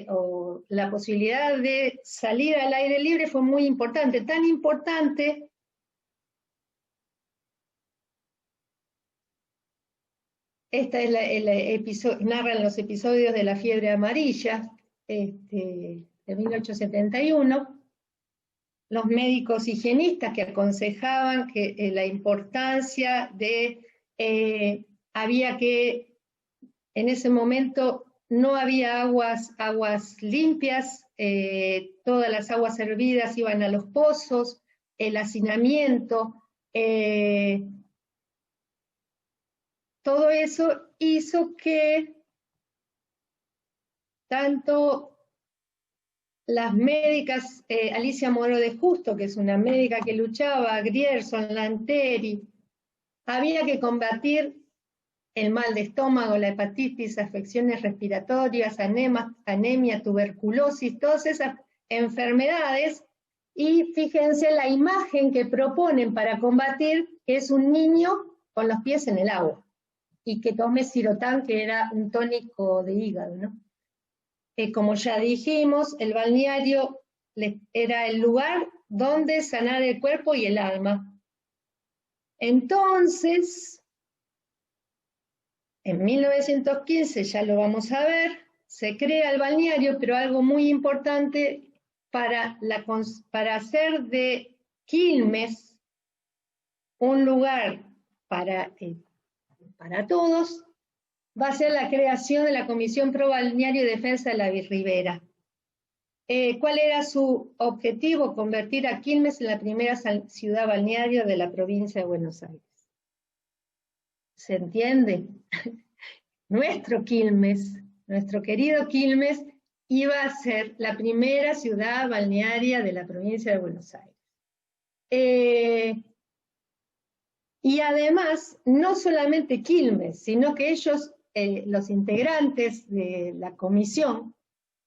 D: o la posibilidad de salir al aire libre fue muy importante, tan importante esta es narran los episodios de la fiebre amarilla de 1871, los médicos higienistas que aconsejaban que la importancia de, había que, en ese momento no había aguas limpias, todas las aguas hervidas iban a los pozos, el hacinamiento, todo eso hizo que tanto las médicas, Alicia Moró de Justo, que es una médica que luchaba, Grierson, Lanteri, había que combatir el mal de estómago, la hepatitis, afecciones respiratorias, anemia, tuberculosis, todas esas enfermedades, y fíjense la imagen que proponen para combatir, que es un niño con los pies en el agua, y que tome Sirotán, que era un tónico de hígado, ¿no? Como ya dijimos, el balneario era el lugar donde sanar el cuerpo y el alma. Entonces, en 1915, ya lo vamos a ver, se crea el balneario, pero algo muy importante para hacer de Quilmes un lugar para todos, va a ser la creación de la Comisión Pro Balneario y Defensa de la Ribera. ¿Cuál era su objetivo? Convertir a Quilmes en la primera ciudad balnearia de la provincia de Buenos Aires. ¿Se entiende? Nuestro Quilmes, nuestro querido Quilmes, iba a ser la primera ciudad balnearia de la provincia de Buenos Aires. Y además, no solamente Quilmes, sino que ellos, los integrantes de la comisión,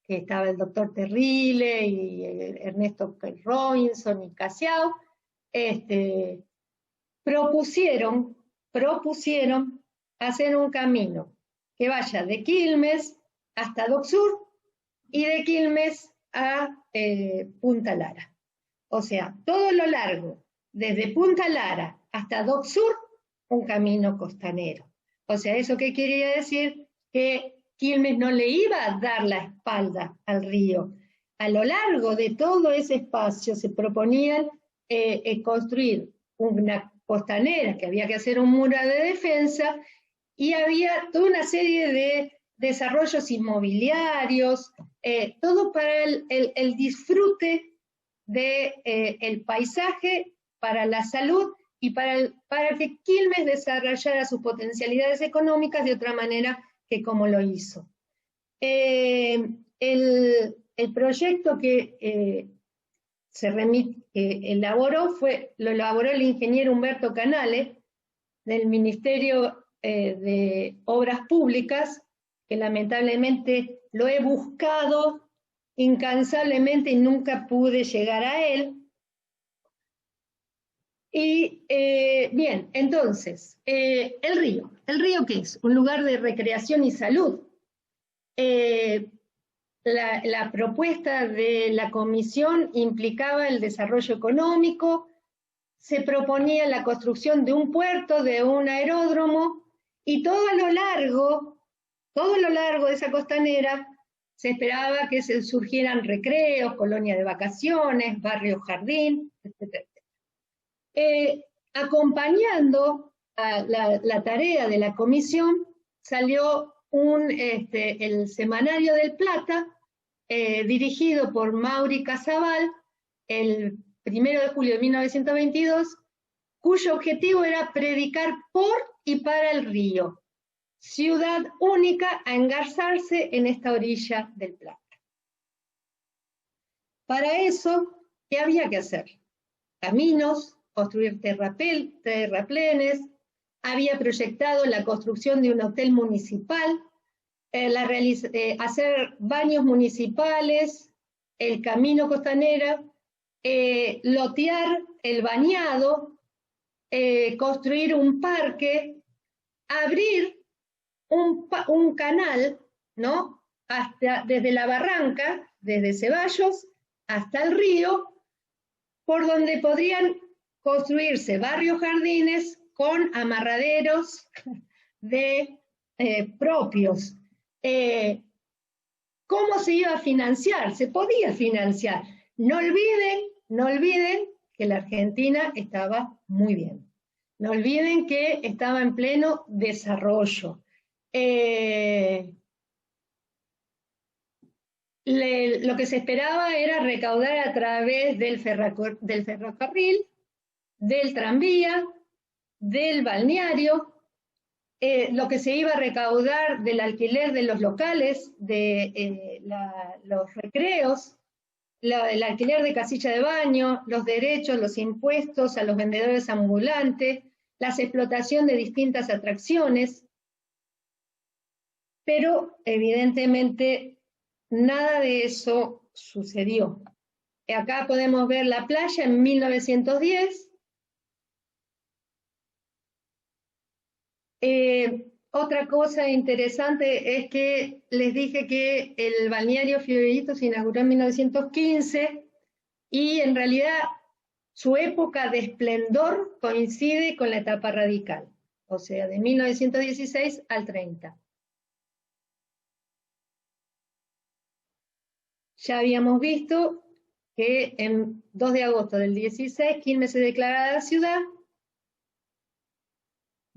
D: que estaba el doctor Terrile y Ernesto Robinson y Casiao, propusieron hacer un camino que vaya de Quilmes hasta Dock Sur y de Quilmes a Punta Lara. O sea, todo lo largo, desde Punta Lara hasta Dock Sur, un camino costanero. O sea, ¿eso qué quería decir? Que Quilmes no le iba a dar la espalda al río. A lo largo de todo ese espacio se proponían construir una costanera, que había que hacer un muro de defensa, y había toda una serie de desarrollos inmobiliarios, todo para el disfrute del paisaje, para la salud, y para que Quilmes desarrollara sus potencialidades económicas de otra manera que como lo hizo. El proyecto que lo elaboró el ingeniero Humberto Canale, del Ministerio de Obras Públicas, que lamentablemente lo he buscado incansablemente y nunca pude llegar a él. Y bien, entonces, el río. ¿El río qué es? Un lugar de recreación y salud. La propuesta de la comisión implicaba el desarrollo económico, se proponía la construcción de un puerto, de un aeródromo, y todo a lo largo de esa costanera se esperaba que se surgieran recreos, colonias de vacaciones, barrios jardín, etc. Acompañando a la tarea de la comisión, salió el Semanario del Plata, dirigido por Mauri Casabal, el 1 de julio de 1922, cuyo objetivo era predicar por y para el río, ciudad única a engarzarse en esta orilla del Plata. Para eso, ¿qué había que hacer? Caminos, construir terraplenes, había proyectado la construcción de un hotel municipal, hacer baños municipales, el camino costanera, lotear el bañado, construir un parque, abrir un canal, ¿no? Desde la barranca, desde Ceballos hasta el río, por donde podrían construirse barrios jardines con amarraderos propios. ¿Cómo se iba a financiar? Se podía financiar. No olviden que la Argentina estaba muy bien. No olviden que estaba en pleno desarrollo. Lo que se esperaba era recaudar a través del ferrocarril, del tranvía, del balneario, lo que se iba a recaudar del alquiler de los locales, de los recreos, el alquiler de casilla de baño, los derechos, los impuestos a los vendedores ambulantes, la explotación de distintas atracciones, pero evidentemente nada de eso sucedió. Acá podemos ver la playa en 1910. Otra cosa interesante es que les dije que el balneario Fiorito se inauguró en 1915 y en realidad su época de esplendor coincide con la etapa radical, o sea, de 1916 al 30. Ya habíamos visto que en 2 de agosto del 16 Quilmes se declara ciudad.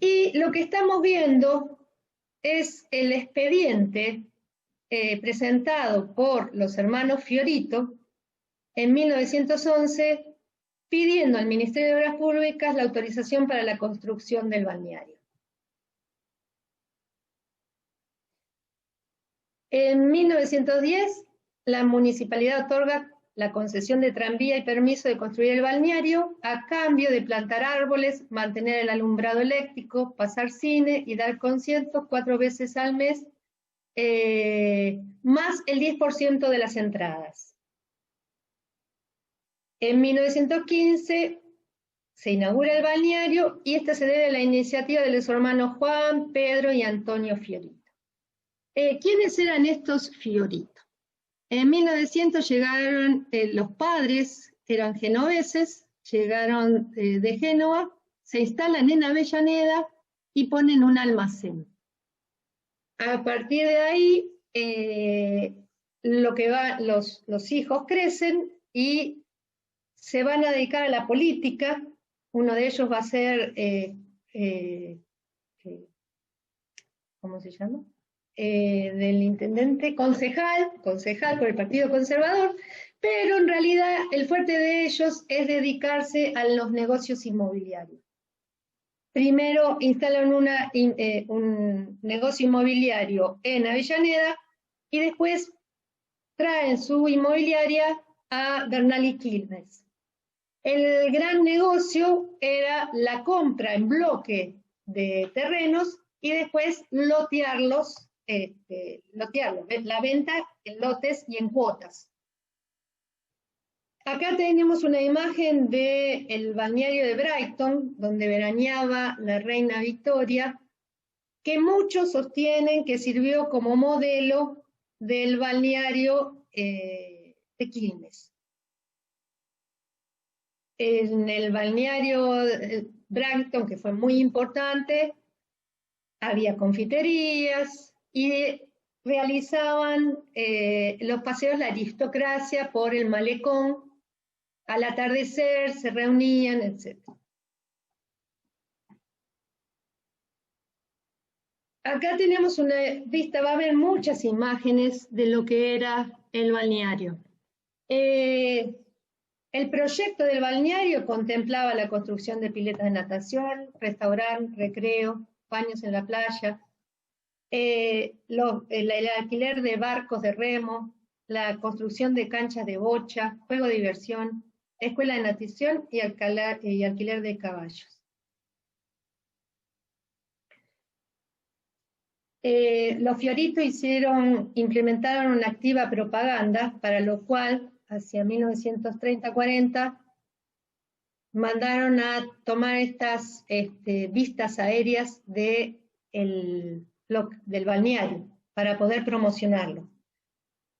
D: Y lo que estamos viendo es el expediente presentado por los hermanos Fiorito en 1911 pidiendo al Ministerio de Obras Públicas la autorización para la construcción del balneario. En 1910 la municipalidad otorga la concesión de tranvía y permiso de construir el balneario a cambio de plantar árboles, mantener el alumbrado eléctrico, pasar cine y dar conciertos 4 veces al mes, más el 10% de las entradas. En 1915 se inaugura el balneario y este se debe a la iniciativa de los hermanos Juan, Pedro y Antonio Fiorito. ¿Quiénes eran estos Fiorito? En 1900 llegaron los padres, eran genoveses, llegaron de Génova, se instalan en Avellaneda y ponen un almacén. A partir de ahí, los hijos crecen y se van a dedicar a la política. Uno de ellos va a ser, ¿cómo se llama? Del intendente concejal por el Partido Conservador, pero en realidad el fuerte de ellos es dedicarse a los negocios inmobiliarios. Primero instalan un negocio inmobiliario en Avellaneda y después traen su inmobiliaria a Bernal y Quilmes. El gran negocio era la compra en bloque de terrenos y después lotearlos, la venta en lotes y en cuotas. Acá tenemos una imagen del balneario de Brighton, donde veraneaba la reina Victoria, que muchos sostienen que sirvió como modelo del balneario de Quilmes. En el balneario Brighton, que fue muy importante, había confiterías y realizaban los paseos la aristocracia por el malecón. Al atardecer se reunían, etc. Acá tenemos una vista, va a haber muchas imágenes de lo que era el balneario. El proyecto del balneario contemplaba la construcción de piletas de natación, restaurante, recreo, baños en la playa, el alquiler de barcos de remo, la construcción de canchas de bocha, juego de diversión, escuela de natación y alquiler de caballos. Los Fiorito implementaron una activa propaganda, para lo cual hacia 1930-40, mandaron a tomar estas vistas aéreas del balneario para poder promocionarlo.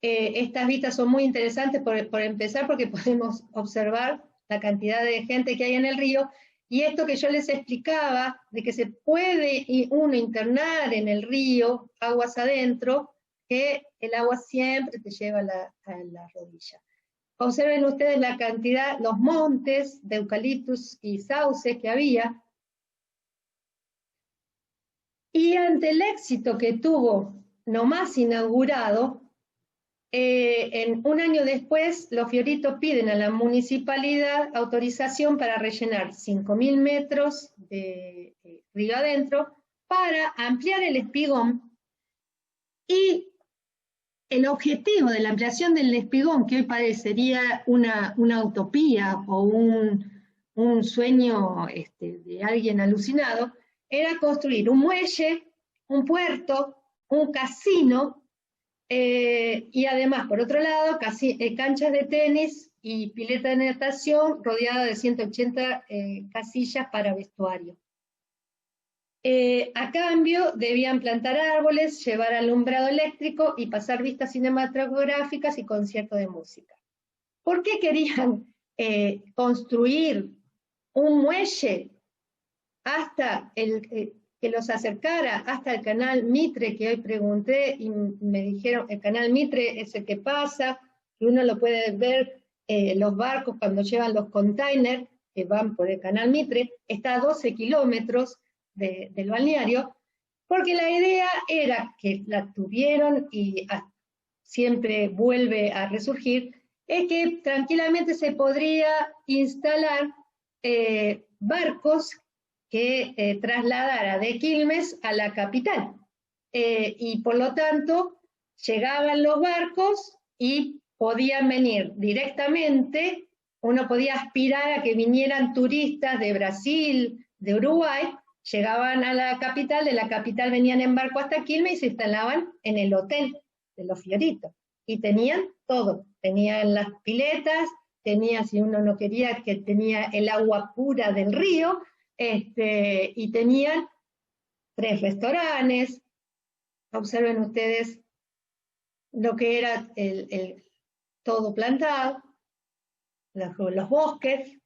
D: Estas vistas son muy interesantes por empezar porque podemos observar la cantidad de gente que hay en el río, y esto que yo les explicaba, de que se puede uno internar en el río, aguas adentro, que el agua siempre te lleva a la rodilla. Observen ustedes la cantidad, los montes de eucaliptus y sauces que había, y ante el éxito que tuvo nomás inaugurado, en un año después, los Fioritos piden a la municipalidad autorización para rellenar 5.000 metros de río adentro para ampliar el espigón, y el objetivo de la ampliación del espigón, que hoy parecería una utopía o un sueño de alguien alucinado, era construir un muelle, un puerto, un casino, y además, por otro lado, canchas de tenis y pileta de natación rodeada de 180 casillas para vestuario. A cambio, debían plantar árboles, llevar alumbrado eléctrico y pasar vistas cinematográficas y conciertos de música. ¿Por qué querían construir un muelle hasta que los acercara hasta el canal Mitre, que hoy pregunté y me dijeron el canal Mitre es el que pasa, que uno lo puede ver, los barcos cuando llevan los containers que van por el canal Mitre, está a 12 kilómetros del balneario, porque la idea era que la tuvieron y siempre vuelve a resurgir, es que tranquilamente se podría instalar barcos que trasladara de Quilmes a la capital. Y por lo tanto, llegaban los barcos y podían venir directamente, uno podía aspirar a que vinieran turistas de Brasil, de Uruguay, llegaban a la capital, de la capital venían en barco hasta Quilmes y se instalaban en el hotel de los Fioritos. Y tenían todo, tenían las piletas, si uno no quería, que tenía el agua pura del río, y tenían 3 restaurantes. Observen ustedes lo que era todo plantado, los bosques.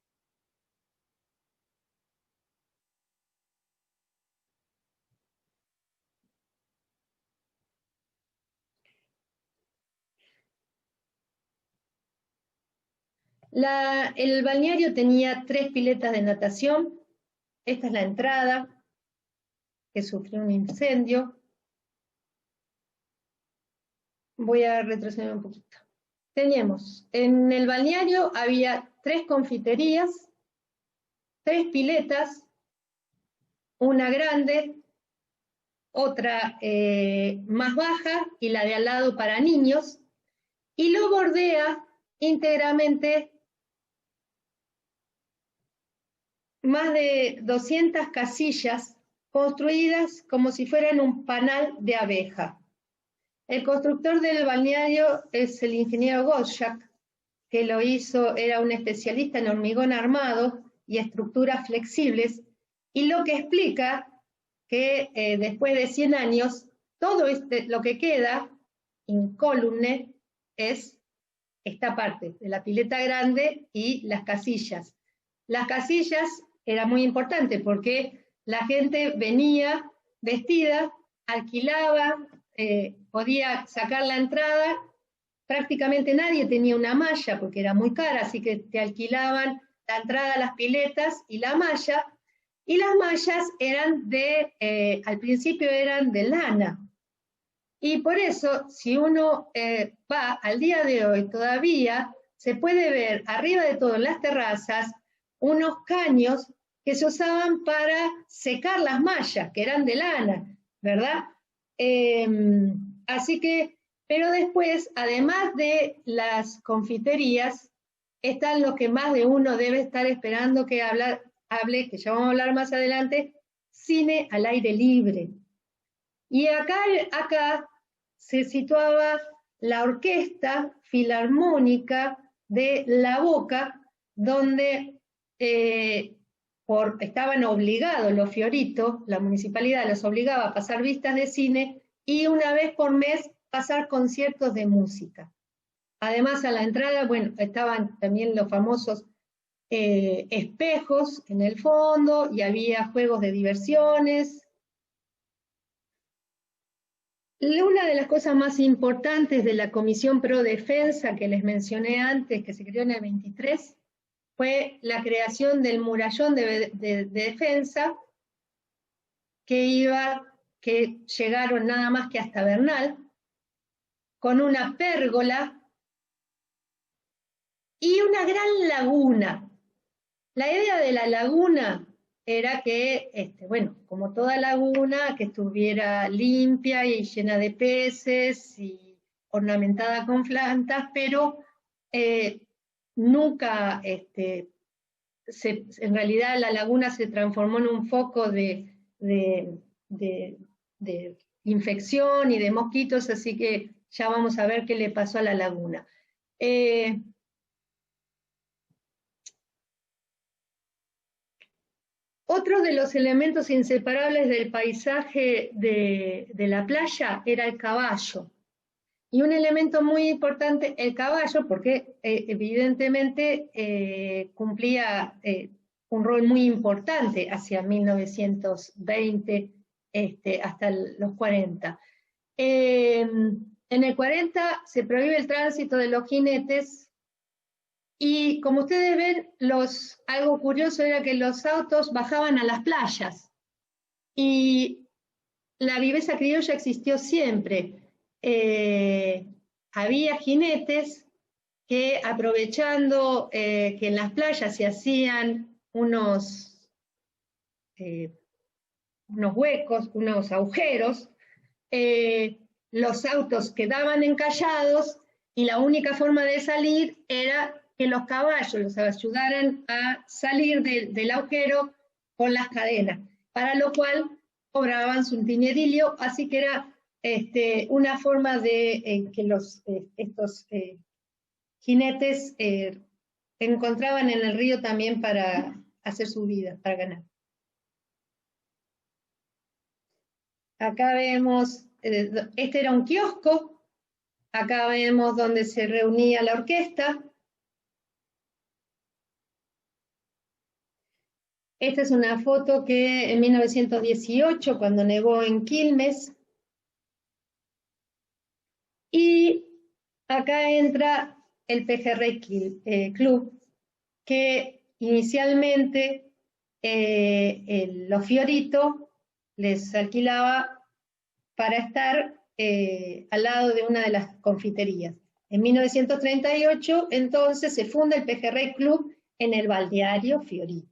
D: El balneario tenía 3 piletas de natación. Esta es la entrada, que sufrió un incendio. Voy a retroceder un poquito. Teníamos, en el balneario había 3 confiterías, 3 piletas, una grande, otra más baja y la de al lado para niños, y lo bordea íntegramente más de 200 casillas construidas como si fueran un panal de abeja. El constructor del balneario es el ingeniero Gottschalk, que lo hizo, era un especialista en hormigón armado y estructuras flexibles, y lo que explica que después de 100 años, todo lo que queda incólume es esta parte de la pileta grande y las casillas. Las casillas era muy importante porque la gente venía vestida, alquilaba, podía sacar la entrada, prácticamente nadie tenía una malla porque era muy cara, así que te alquilaban la entrada a las piletas y la malla, y las mallas eran al principio eran de lana. Y por eso, si uno va al día de hoy todavía, se puede ver arriba de todo en las terrazas unos caños que se usaban para secar las mallas, que eran de lana, ¿verdad? Así que, pero después, además de las confiterías, están lo que más de uno debe estar esperando que hable, que ya vamos a hablar más adelante, cine al aire libre. Y acá se situaba la Orquesta Filarmónica de La Boca, donde estaban obligados los Fiorito, la municipalidad los obligaba a pasar vistas de cine y una vez por mes pasar conciertos de música. Además, a la entrada, bueno, estaban también los famosos espejos en el fondo y había juegos de diversiones. Una de las cosas más importantes de la Comisión Pro Defensa que les mencioné antes, que se creó en el 23, fue la creación del murallón de defensa que llegaron nada más que hasta Bernal, con una pérgola y una gran laguna. La idea de la laguna era que, bueno, como toda laguna, que estuviera limpia y llena de peces y ornamentada con plantas, pero nunca, en realidad la laguna se transformó en un foco de infección y de mosquitos, así que ya vamos a ver qué le pasó a la laguna. Otro de los elementos inseparables del paisaje de la playa era el caballo. Y un elemento muy importante, el caballo, porque evidentemente cumplía un rol muy importante hacia 1920 hasta los 40. En el 40 se prohíbe el tránsito de los jinetes y como ustedes ven, algo curioso era que los autos bajaban a las playas y la viveza criolla existió siempre. Había jinetes que aprovechando que en las playas se hacían unos huecos, unos agujeros, los autos quedaban encallados y la única forma de salir era que los caballos los ayudaran a salir del agujero con las cadenas, para lo cual cobraban su dinero, así que era una forma de que estos jinetes encontraban en el río también para hacer su vida, para ganar. Acá vemos, este era un kiosco, acá vemos donde se reunía la orquesta. Esta es una foto que en 1918, cuando nevó en Quilmes. Y acá entra el Pejerrey Club, que inicialmente los Fiorito les alquilaba para estar al lado de una de las confiterías. En 1938, entonces, se funda el Pejerrey Club en el balneario Fiorito.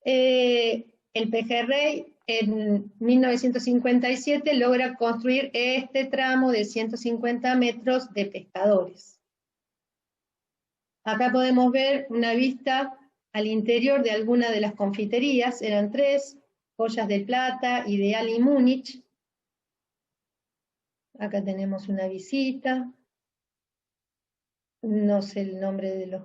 D: El Pejerrey en 1957 logra construir este tramo de 150 metros de pescadores. Acá podemos ver una vista al interior de alguna de las confiterías, eran 3, Joyas de Plata, Ideal y Múnich. Acá tenemos una visita, no sé el nombre de los...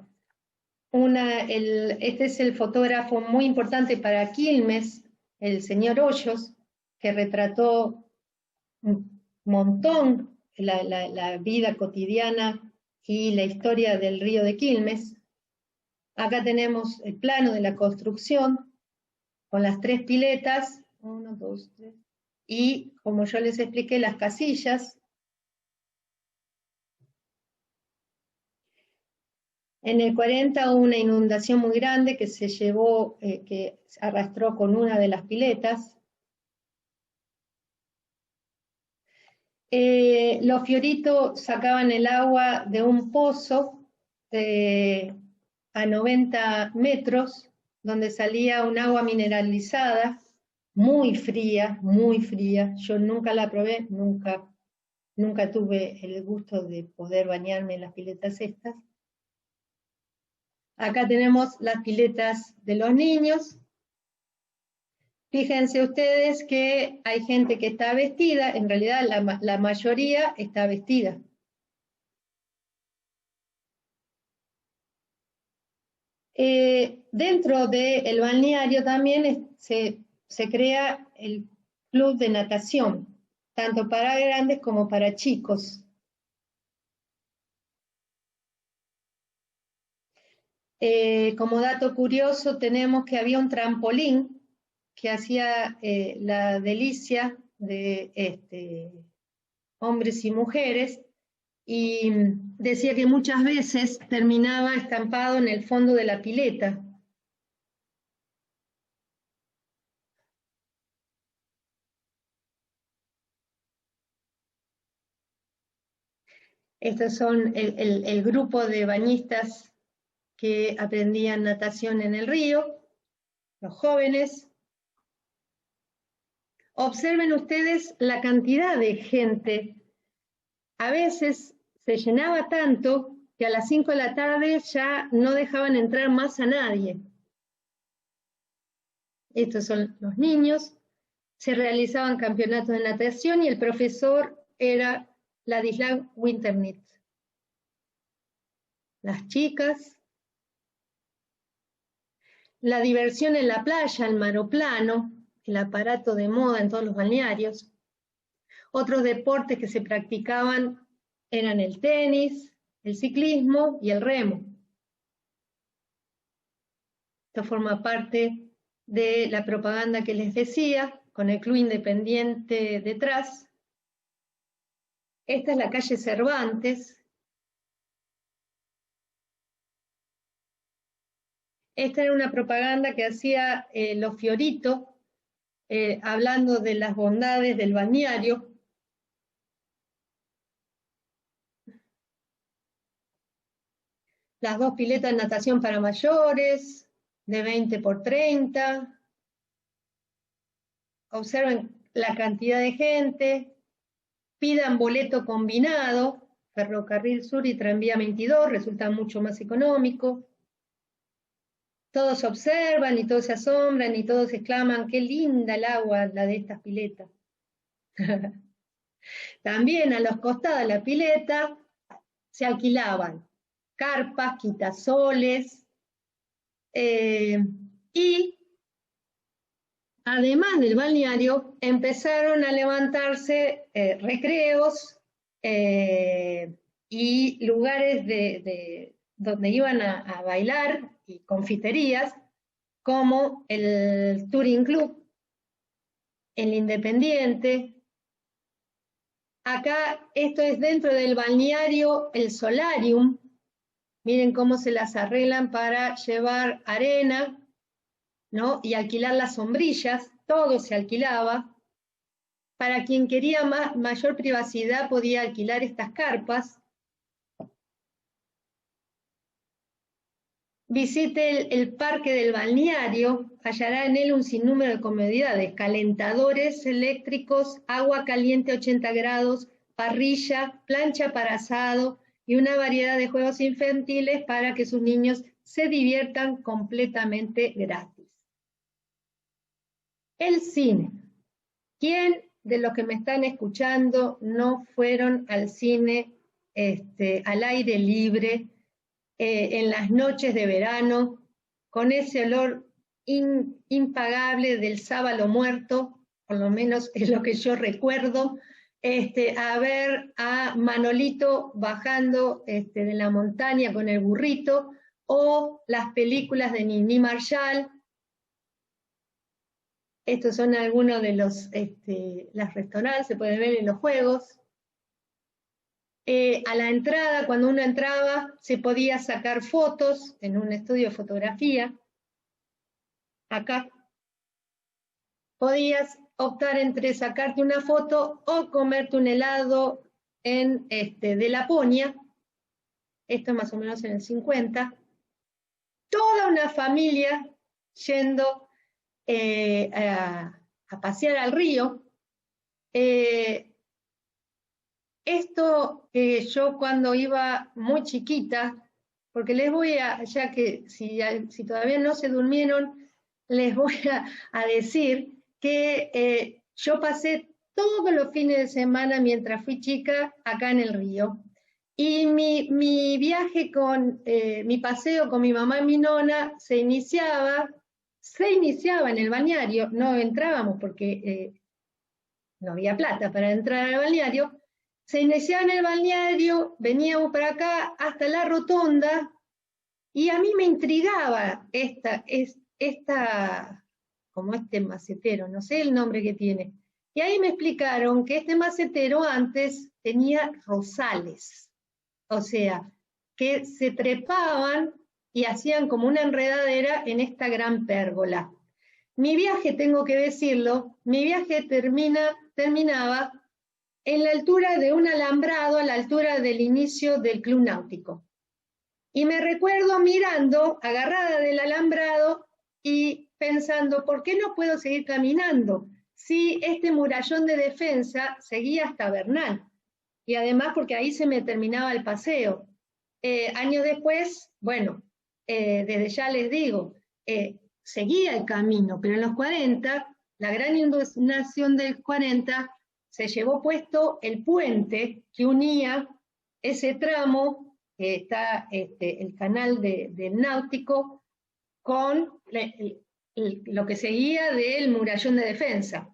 D: Este es el fotógrafo muy importante para Quilmes, el señor Hoyos, que retrató un montón la vida cotidiana y la historia del río de Quilmes. Acá tenemos el plano de la construcción, con las 3 piletas, 1, 2, 3, y como yo les expliqué, las casillas. En el 40 hubo una inundación muy grande que se llevó, que arrastró con una de las piletas. Los Fiorito sacaban el agua de un pozo a 90 metros, donde salía un agua mineralizada, muy fría, muy fría. Yo nunca la probé, nunca tuve el gusto de poder bañarme en las piletas estas. Acá tenemos las piletas de los niños. Fíjense ustedes que hay gente que está vestida, en realidad la mayoría está vestida. Dentro del balneario también se crea el club de natación, tanto para grandes como para chicos. Como dato curioso tenemos que había un trampolín que hacía la delicia de hombres y mujeres, y decía que muchas veces terminaba estampado en el fondo de la pileta. Estos son el grupo de bañistas que aprendían natación en el río, los jóvenes. Observen ustedes la cantidad de gente. A veces se llenaba tanto que a las 5 de la tarde ya no dejaban entrar más a nadie. Estos son los niños. Se realizaban campeonatos de natación y el profesor era Ladislav Winternitt. Las chicas. La diversión en la playa, el maroplano, el aparato de moda en todos los balnearios. Otros deportes que se practicaban eran el tenis, el ciclismo y el remo. Esto forma parte de la propaganda que les decía, con el Club Independiente detrás. Esta es la calle Cervantes. Esta era una propaganda que hacía los Fiorito, hablando de las bondades del balneario. Las 2 piletas de natación para mayores, de 20 por 30. Observen la cantidad de gente. Pidan boleto combinado, Ferrocarril Sur y Tranvía 22, resulta mucho más económico. Todos observan y todos se asombran y todos exclaman, qué linda el agua, la de estas piletas. También a los costados de la pileta se alquilaban carpas, quitasoles, y además del balneario empezaron a levantarse recreos y lugares donde iban a bailar y confiterías, como el Touring Club, el Independiente. Acá esto es dentro del balneario, el Solarium. Miren cómo se las arreglan para llevar arena, ¿no? Y alquilar las sombrillas, todo se alquilaba. Para quien quería mayor privacidad podía alquilar estas carpas. Visite el parque del balneario, hallará en él un sinnúmero de comodidades, calentadores eléctricos, agua caliente a 80 grados, parrilla, plancha para asado y una variedad de juegos infantiles para que sus niños se diviertan completamente gratis. El cine. ¿Quién de los que me están escuchando no fueron al cine al aire libre en las noches de verano, con ese olor impagable del sábalo muerto, por lo menos es lo que yo recuerdo, a ver a Manolito bajando de la montaña con el burrito, o las películas de Nini Marshall? Estos son algunos de los restaurantes, se pueden ver en los juegos. A la entrada, cuando uno entraba, se podía sacar fotos en un estudio de fotografía. Acá podías optar entre sacarte una foto o comerte un helado de Laponia. Esto más o menos en el 50. Toda una familia yendo a pasear al río. Esto yo cuando iba muy chiquita, porque les voy ya que si todavía no se durmieron, les voy a decir que yo pasé todos los fines de semana mientras fui chica acá en el río. Y mi viaje mi paseo con mi mamá y mi nona se iniciaba en el balneario, no entrábamos porque no había plata para entrar al balneario, se iniciaba en el balneario, veníamos para acá hasta la rotonda, y a mí me intrigaba como este macetero, no sé el nombre que tiene. Y ahí me explicaron que este macetero antes tenía rosales, o sea, que se trepaban y hacían como una enredadera en esta gran pérgola. Mi viaje, tengo que decirlo, mi viaje terminaba en la altura de un alambrado, a la altura del inicio del Club Náutico. Y me recuerdo mirando, agarrada del alambrado y pensando, ¿por qué no puedo seguir caminando? Si este murallón de defensa seguía hasta Bernal. Y además porque ahí se me terminaba el paseo. Años después, bueno, desde ya les digo, seguía el camino, pero en los 40, la gran inundación del 40, se llevó puesto el puente que unía ese tramo, que está el canal del Náutico, con lo que seguía del murallón de defensa.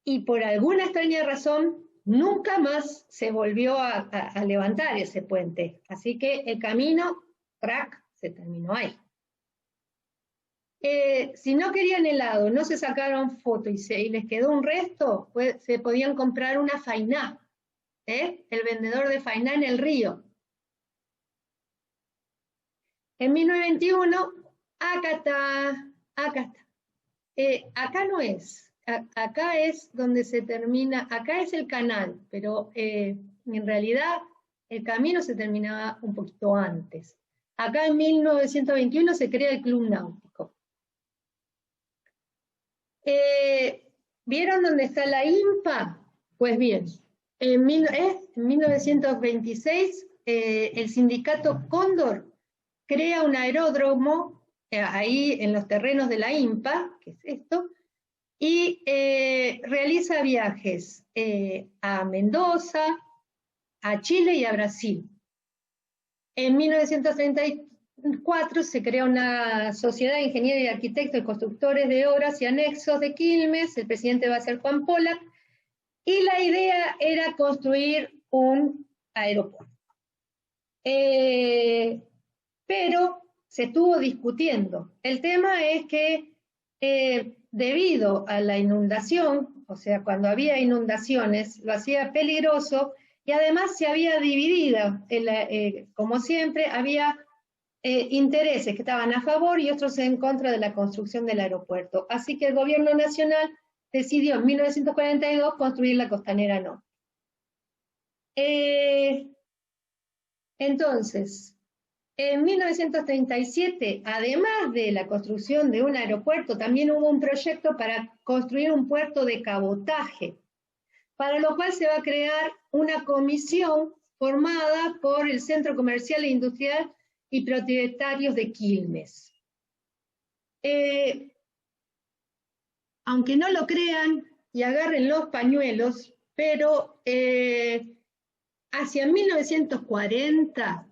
D: Y por alguna extraña razón, nunca más se volvió a levantar ese puente. Así que el camino, crack, se terminó ahí. Si no querían helado, no se sacaron fotos y les quedó un resto, pues, se podían comprar una fainá, el vendedor de fainá en el río. En 1921, acá está. Acá no es, acá es donde se termina, acá es el canal, pero en realidad el camino se terminaba un poquito antes. Acá en 1921 se crea el Club Náutico. ¿Vieron dónde está la INPA? Pues bien, en 1926 el sindicato Cóndor crea un aeródromo ahí en los terrenos de la INPA, que es esto, y realiza viajes a Mendoza, a Chile y a Brasil. En 1934 se crea una sociedad de ingenieros y arquitectos y constructores de obras y anexos de Quilmes, el presidente va a ser Juan Polack, y la idea era construir un aeropuerto. Pero se estuvo discutiendo. El tema es que debido a la inundación, o sea, cuando había inundaciones, lo hacía peligroso, y además se había dividido, como siempre, había intereses que estaban a favor y otros en contra de la construcción del aeropuerto. Así que el gobierno nacional decidió en 1942 construir la Costanera Norte. Entonces, en 1937, además de la construcción de un aeropuerto, también hubo un proyecto para construir un puerto de cabotaje, para lo cual se va a crear una comisión formada por el Centro Comercial e Industrial y propietarios de Quilmes. Aunque no lo crean y agarren los pañuelos, pero hacia 1940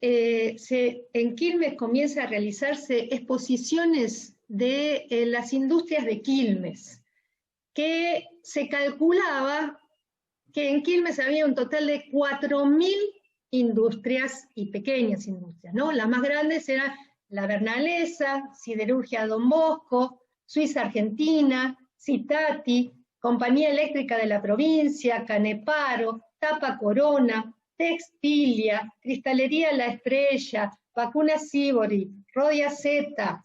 D: en Quilmes comienza a realizarse exposiciones de las industrias de Quilmes, que se calculaba que en Quilmes había un total de 4.000 industrias y pequeñas industrias, ¿no? Las más grandes eran la Bernalesa, Siderurgia Don Bosco, Suiza Argentina, Citati, Compañía Eléctrica de la Provincia, Caneparo, Tapa Corona, Textilia, Cristalería La Estrella, Vacuna Sibori, Rodia Z,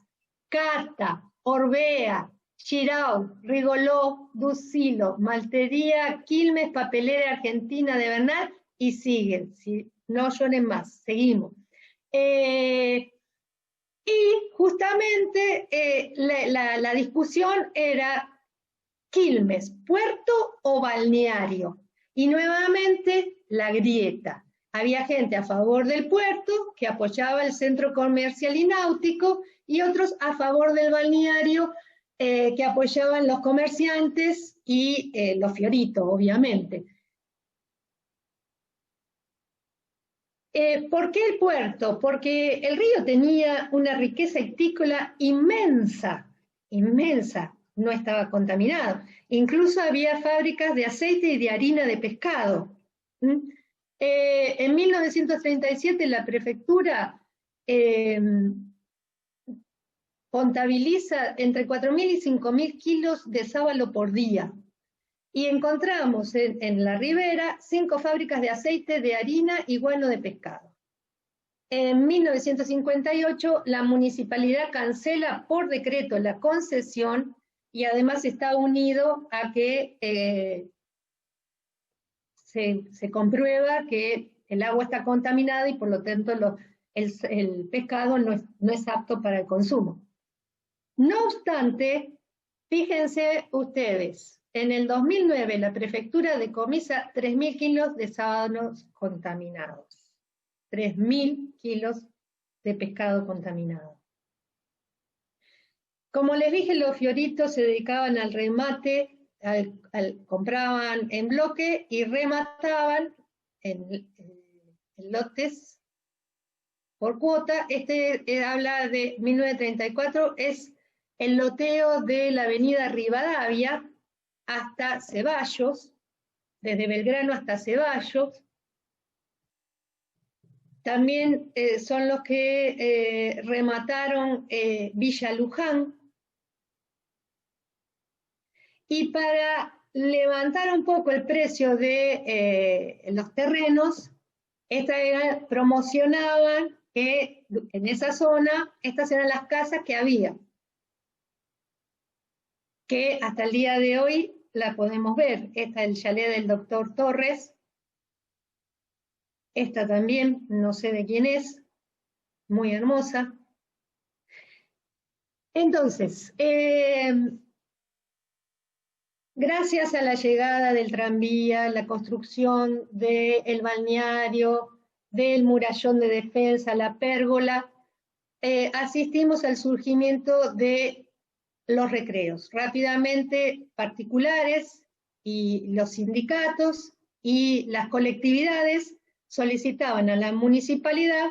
D: Cata, Orbea, Chirau, Rigoló, Ducilo, Maltería, Quilmes, Papelera Argentina de Bernal, y siguen, si no lloren más, seguimos. Y justamente la discusión era Quilmes, puerto o balneario, y nuevamente la grieta. Había gente a favor del puerto, que apoyaba el centro comercial y náutico, y otros a favor del balneario, que apoyaban los comerciantes y los fioritos, obviamente. ¿Por qué el puerto? Porque el río tenía una riqueza ictícola inmensa, inmensa, no estaba contaminado. Incluso había fábricas de aceite y de harina de pescado. En 1937 la prefectura contabiliza entre 4.000 y 5.000 kilos de sábalo por día. Y encontramos en la ribera 5 fábricas de aceite, de harina y guano de pescado. En 1958 la municipalidad cancela por decreto la concesión y además está unido a que se comprueba que el agua está contaminada y por lo tanto el pescado no es apto para el consumo. No obstante, fíjense ustedes, en el 2009 la prefectura decomisa 3.000 kilos de sábanos contaminados. 3.000 kilos de pescado contaminado. Como les dije, los fioritos se dedicaban al remate, compraban en bloque y remataban en lotes por cuota. Habla de 1934, es el loteo de la avenida Rivadavia hasta Ceballos, desde Belgrano hasta Ceballos. También son los que remataron Villa Luján. Y para levantar un poco el precio de los terrenos, promocionaban que en esa zona, estas eran las casas que había, que hasta el día de hoy la podemos ver. Esta es el chalet del doctor Torres. Esta también, no sé de quién es, muy hermosa. Entonces, gracias a la llegada del tranvía, la construcción del balneario, del murallón de defensa, la pérgola, asistimos al surgimiento de los recreos. Rápidamente, particulares y los sindicatos y las colectividades solicitaban a la municipalidad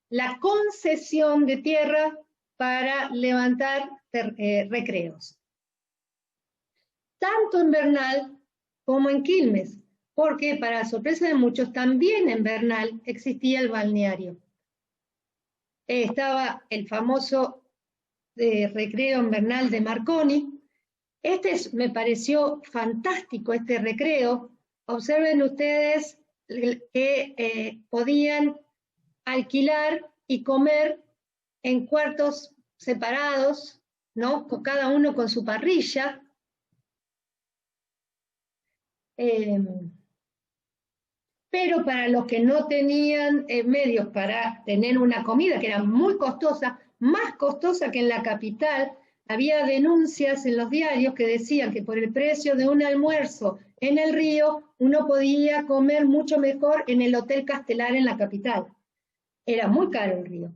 D: la concesión de tierra para levantar recreos, tanto en Bernal como en Quilmes, porque para sorpresa de muchos también en Bernal existía el balneario. Estaba el famoso recreo en Bernal de Marconi. Me pareció fantástico este recreo. Observen ustedes que podían alquilar y comer en cuartos separados, ¿no? Cada uno con su parrilla. Pero para los que no tenían medios para tener una comida, que era muy costosa, más costosa que en la capital, había denuncias en los diarios que decían que por el precio de un almuerzo en el río, uno podía comer mucho mejor en el Hotel Castelar en la capital. Era muy caro el río.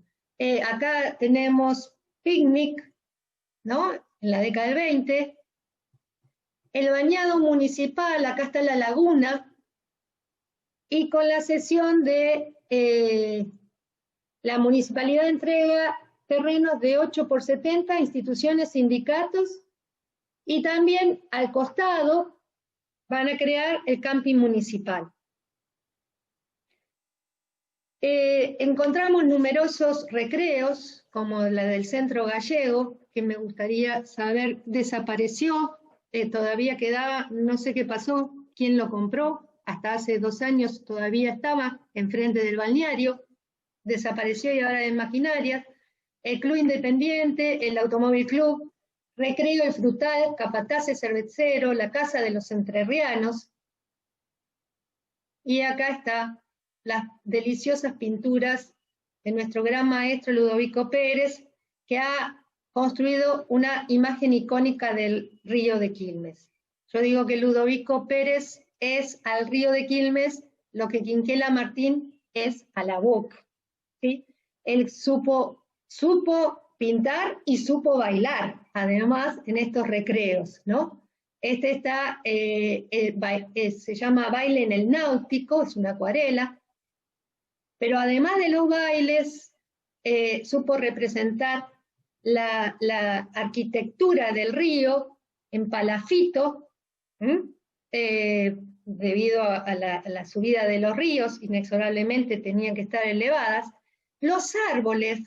D: Acá tenemos Picnic, ¿no? En la década del 20. El bañado municipal, acá está la laguna, y con la cesión de la municipalidad entrega terrenos de 8x70 a instituciones, sindicatos, y también al costado van a crear el camping municipal. Encontramos numerosos recreos, como la del Centro Gallego, que me gustaría saber, desapareció, todavía quedaba, no sé qué pasó, quién lo compró, hasta hace 2 años todavía estaba enfrente del balneario, desapareció y ahora es maquinaria. El Club Independiente, el Automóvil Club, Recreo El Frutal, Capataces Cervecero, la Casa de los Entrerrianos. Y acá está las deliciosas pinturas de nuestro gran maestro Ludovico Pérez, que ha construido una imagen icónica del río de Quilmes. Yo digo que Ludovico Pérez es al río de Quilmes lo que Quinquela Martín es a la Boca, ¿sí? Él supo pintar y supo bailar, además, en estos recreos, ¿no? Este está, se llama Baile en el Náutico, es una acuarela. Pero además de los bailes, supo representar la arquitectura del río en palafito, debido a la subida de los ríos, inexorablemente tenían que estar elevadas. Los árboles,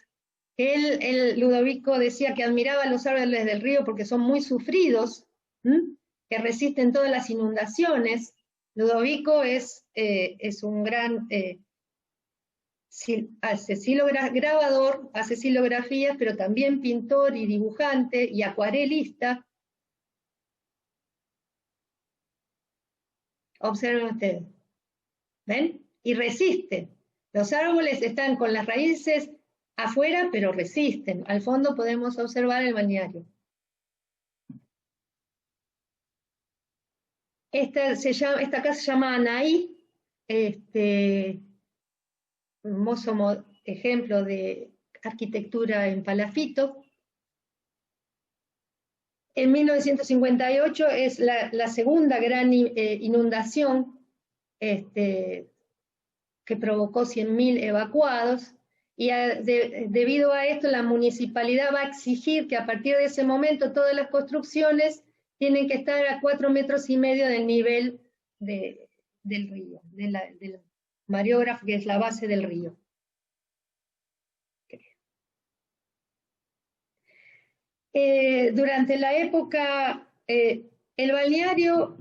D: que Ludovico decía que admiraba los árboles del río porque son muy sufridos, que resisten todas las inundaciones. Ludovico es un gran grabador, hace silografías, pero también pintor y dibujante y acuarelista. Observen ustedes, ¿ven? Y resisten. Los árboles están con las raíces afuera, pero resisten. Al fondo podemos observar el balneario. Esta casa se llama Anaí, hermoso ejemplo de arquitectura en palafito. En 1958 es la segunda gran inundación que provocó 100.000 evacuados, y debido a esto la municipalidad va a exigir que a partir de ese momento todas las construcciones tienen que estar a 4,5 metros del nivel del río, del mareógrafo, que es la base del río. Durante la época, el balneario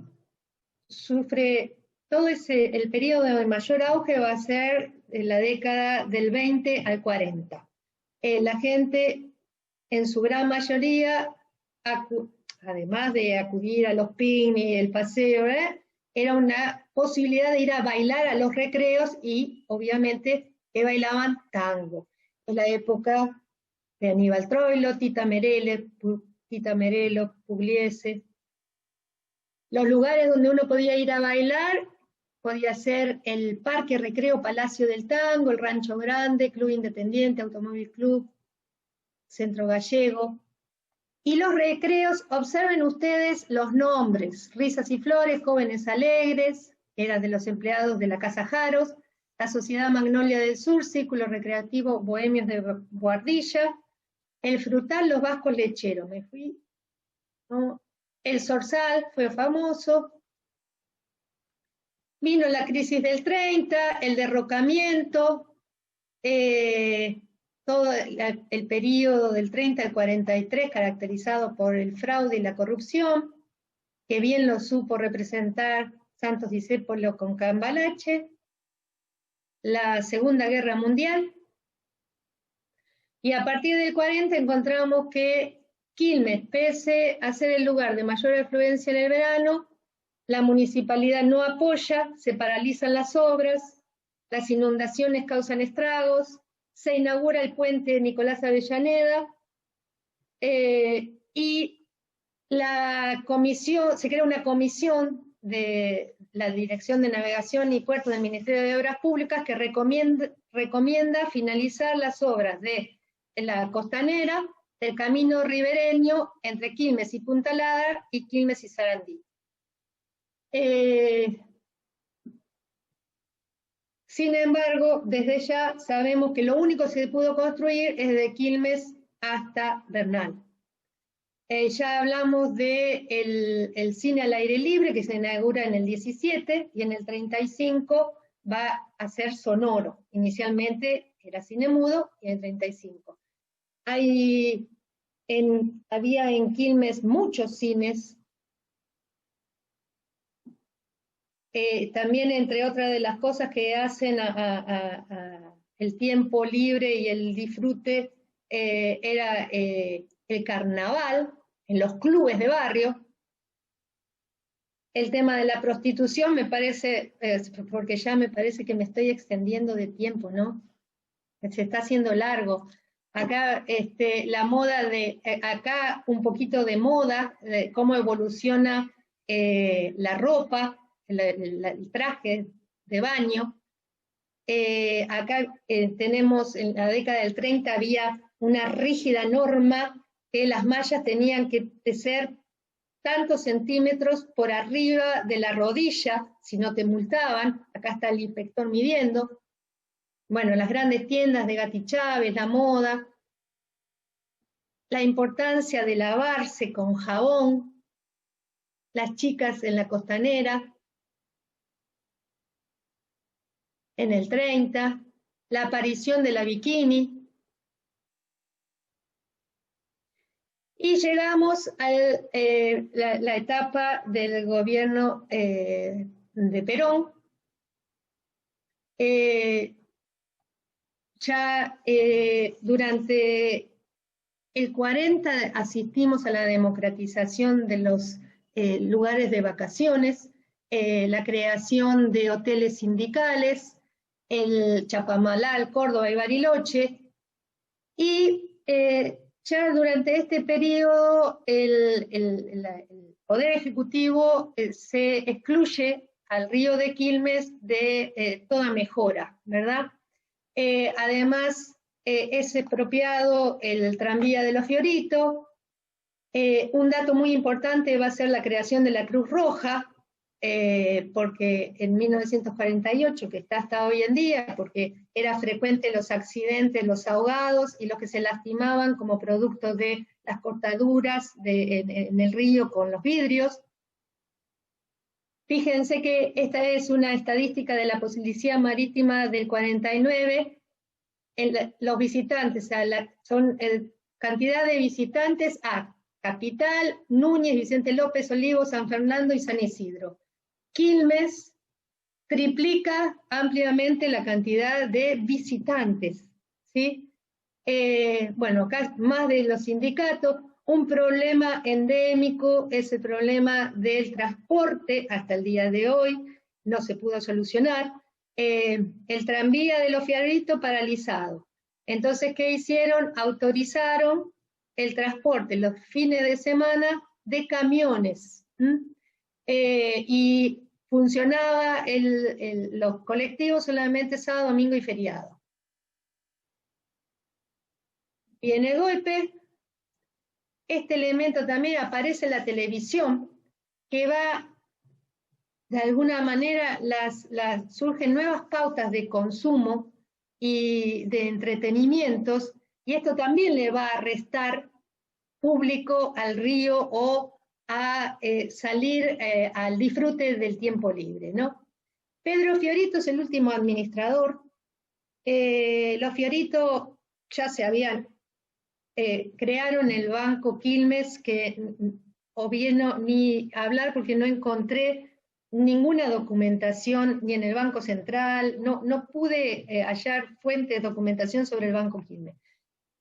D: sufre todo el periodo de mayor auge va a ser en la década del 20 al 40. La gente, en su gran mayoría, además de acudir a los picnics, el paseo, era una posibilidad de ir a bailar a los recreos, y obviamente que bailaban tango. En la época de Aníbal Troilo, Tita Merello, Pugliese. Los lugares donde uno podía ir a bailar podía ser el Parque Recreo Palacio del Tango, el Rancho Grande, Club Independiente, Automóvil Club, Centro Gallego. Y los recreos, observen ustedes los nombres: Risas y Flores, Jóvenes Alegres, era de los empleados de la Casa Jaros, la Sociedad Magnolia del Sur, Círculo Recreativo Bohemios de Boardilla, el Frutal, los Vascos Lecheros, me fui, ¿no? El Zorzal fue famoso. Vino la crisis del 30, el derrocamiento, todo el periodo del 30 al 43 caracterizado por el fraude y la corrupción, que bien lo supo representar Santos Discépolo con Cambalache. La Segunda Guerra Mundial. Y a partir del 40 encontramos que Quilmes, pese a ser el lugar de mayor afluencia en el verano, la municipalidad no apoya, se paralizan las obras, las inundaciones causan estragos, se inaugura el puente Nicolás Avellaneda, y se crea una comisión de la Dirección de Navegación y Puertos del Ministerio de Obras Públicas que recomienda finalizar las obras de la costanera, del camino ribereño entre Quilmes y Punta Ladra y Quilmes y Sarandí. Sin embargo, desde ya sabemos que lo único que se pudo construir es de Quilmes hasta Bernal. Ya hablamos del cine al aire libre, que se inaugura en el 17, y en el 35 va a ser sonoro. Inicialmente era cine mudo, y en el 35. Había en Quilmes muchos cines. También, entre otras de las cosas que hacen el tiempo libre y el disfrute, era el carnaval en los clubes de barrio. El tema de la prostitución me parece, porque ya me parece que me estoy extendiendo de tiempo, ¿no? Se está haciendo largo. Acá la moda acá un poquito de moda, de cómo evoluciona la ropa, el traje de baño. Acá tenemos, en la década del 30 había una rígida norma que las mallas tenían que ser tantos centímetros por arriba de la rodilla, si no te multaban. Acá está el inspector midiendo. bueno, las grandes tiendas de Gatti Chávez, la moda, la importancia de lavarse con jabón, las chicas en la Costanera, en el 30, la aparición de la bikini. Y llegamos a la etapa del gobierno de Perón. Durante el 40 asistimos a la democratización de los lugares de vacaciones, la creación de hoteles sindicales, el Chapamalal, Córdoba y Bariloche, y ya durante este periodo el Poder Ejecutivo se excluye al río de Quilmes de toda mejora, ¿verdad? Además, es expropiado el tranvía de Los Fioritos. Un dato muy importante va a ser la creación de la Cruz Roja, porque en 1948, que está hasta hoy en día, porque era frecuente los accidentes, los ahogados y los que se lastimaban como producto de las cortaduras en el río con los vidrios. Fíjense que esta es una estadística de la Policía Marítima del 49, los visitantes, son cantidad de visitantes a Capital, Núñez, Vicente López, Olivos, San Fernando y San Isidro. Quilmes triplica ampliamente la cantidad de visitantes, ¿sí? Bueno, acá más de los sindicatos, un problema endémico es el problema del transporte, hasta el día de hoy no se pudo solucionar, el tranvía de Los Fioritos paralizado. Entonces, ¿qué hicieron? Autorizaron el transporte los fines de semana de camiones, y funcionaba los colectivos solamente sábado, domingo y feriado. Viene el golpe, este elemento también aparece en la televisión, que va, de alguna manera, surgen nuevas pautas de consumo y de entretenimientos, y esto también le va a restar público al río o a salir al disfrute del tiempo libre, ¿no? Pedro Fiorito es el último administrador. Los Fiorito ya se habían, crearon el Banco Quilmes, que o bien ni hablar porque no encontré ninguna documentación, ni en el Banco Central, no pude hallar fuentes de documentación sobre el Banco Quilmes.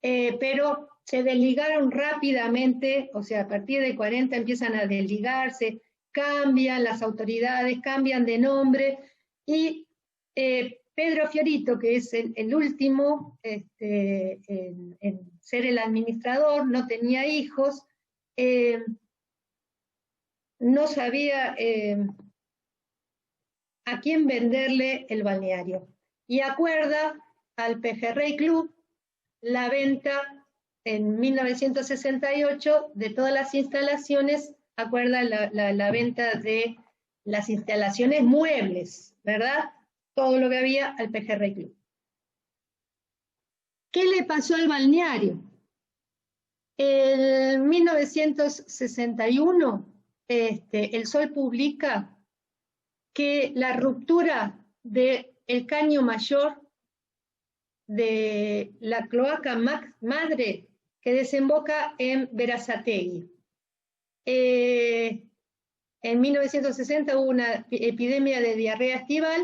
D: Pero se desligaron rápidamente, o sea, a partir de 40 empiezan a desligarse, cambian las autoridades, cambian de nombre, y Pedro Fiorito, que es el último en ser el administrador, no tenía hijos, no sabía a quién venderle el balneario, y acuerda al Pejerrey Club la venta en 1968 de todas las instalaciones, acuerda la venta de las instalaciones muebles, ¿verdad? Todo lo que había al Pejerrey Club. ¿Qué le pasó al balneario? En 1961, el Sol publica que la ruptura del caño mayor de la cloaca madre que desemboca en Berazategui. En 1960 hubo una epidemia de diarrea estival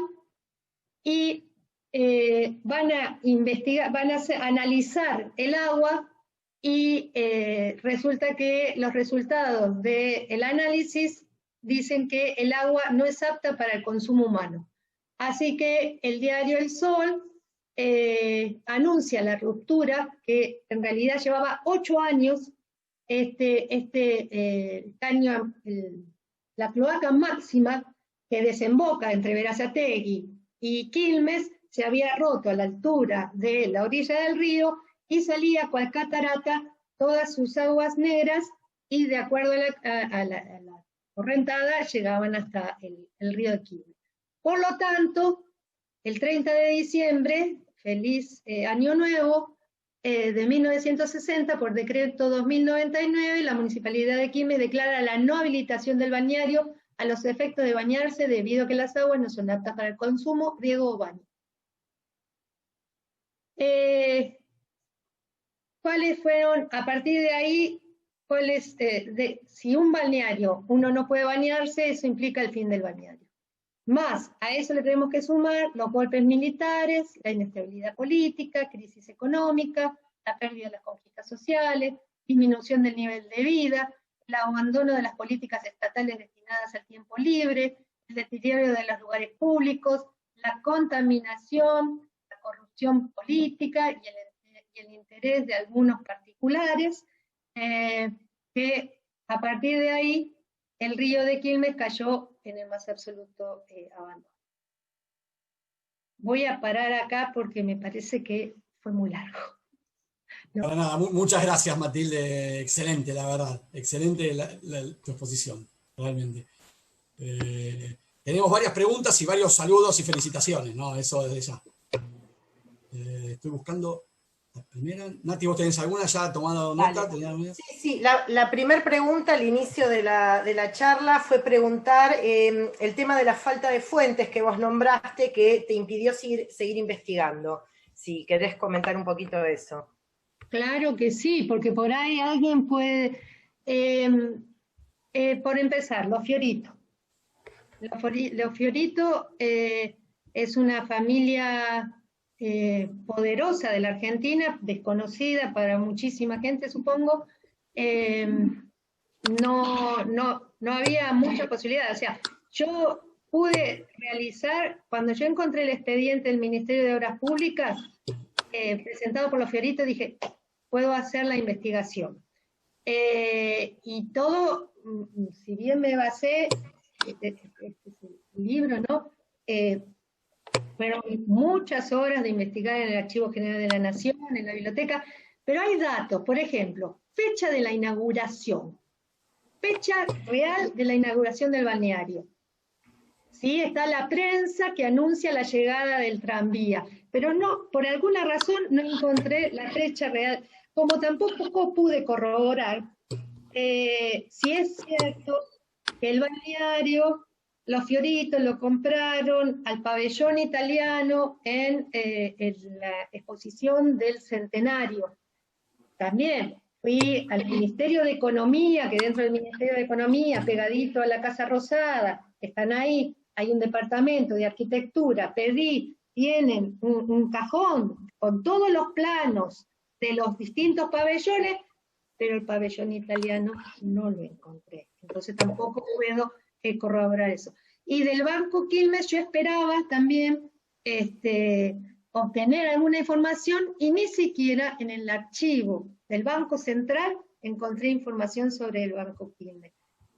D: y van a investigar, analizar el agua y resulta que los resultados del análisis dicen que el agua no es apta para el consumo humano. Así que el diario El Sol anuncia la ruptura, que en realidad llevaba 8 años, caño, la cloaca máxima que desemboca entre Berazategui y Quilmes se había roto a la altura de la orilla del río y salía cual catarata todas sus aguas negras, y de acuerdo a la correntada llegaban hasta el río de Quilmes. Por lo tanto, el 30 de diciembre, feliz Año Nuevo de 1960, por decreto 2099, la Municipalidad de Quilmes declara la no habilitación del balneario a los efectos de bañarse debido a que las aguas no son aptas para el consumo, riego o baño. ¿Cuáles fueron, a partir de ahí, si un balneario uno no puede bañarse, eso implica el fin del balneario? Más, a eso le tenemos que sumar los golpes militares, la inestabilidad política, crisis económica, la pérdida de las conquistas sociales, disminución del nivel de vida, el abandono de las políticas estatales destinadas al tiempo libre, el deterioro de los lugares públicos, la contaminación, la corrupción política y el interés de algunos particulares, que a partir de ahí el río de Quilmes cayó en el más absoluto abandono. Voy a parar acá porque me parece que fue muy largo.
A: No. Para nada, muchas gracias, Matilde, excelente, la verdad, excelente tu exposición, realmente. Tenemos varias preguntas y varios saludos y felicitaciones, ¿no? Eso desde ya. Estoy buscando la primera. Nati, ¿vos tenés alguna ya tomado nota?
C: Sí, la primera pregunta al inicio de la charla fue preguntar el tema de la falta de fuentes que vos nombraste que te impidió seguir investigando. Si querés comentar un poquito de eso.
D: Claro que sí, porque por ahí alguien puede, por empezar, los Fiorito. Los Fiorito es una familia poderosa de la Argentina, desconocida para muchísima gente, supongo. No había mucha posibilidad. O sea, yo pude realizar, cuando yo encontré el expediente del Ministerio de Obras Públicas, presentado por los Fiorito, dije, puedo hacer la investigación. Y todo, si bien me basé, este libro, ¿no? Fueron muchas horas de investigar en el Archivo General de la Nación, en la biblioteca, pero hay datos, por ejemplo, fecha de la inauguración, fecha real de la inauguración del balneario. Sí, está la prensa que anuncia la llegada del tranvía, pero no, por alguna razón no encontré la fecha real, como tampoco pude corroborar si es cierto que el balneario, los Fiorito lo compraron al pabellón italiano en la exposición del centenario. También fui al Ministerio de Economía, que dentro del Ministerio de Economía, pegadito a la Casa Rosada, están ahí, hay un departamento de arquitectura, pedí, tienen un cajón con todos los planos de los distintos pabellones, pero el pabellón italiano no lo encontré. Entonces tampoco puedo corroborar eso. Y del Banco Quilmes yo esperaba también obtener alguna información, y ni siquiera en el archivo del Banco Central encontré información sobre el Banco Quilmes.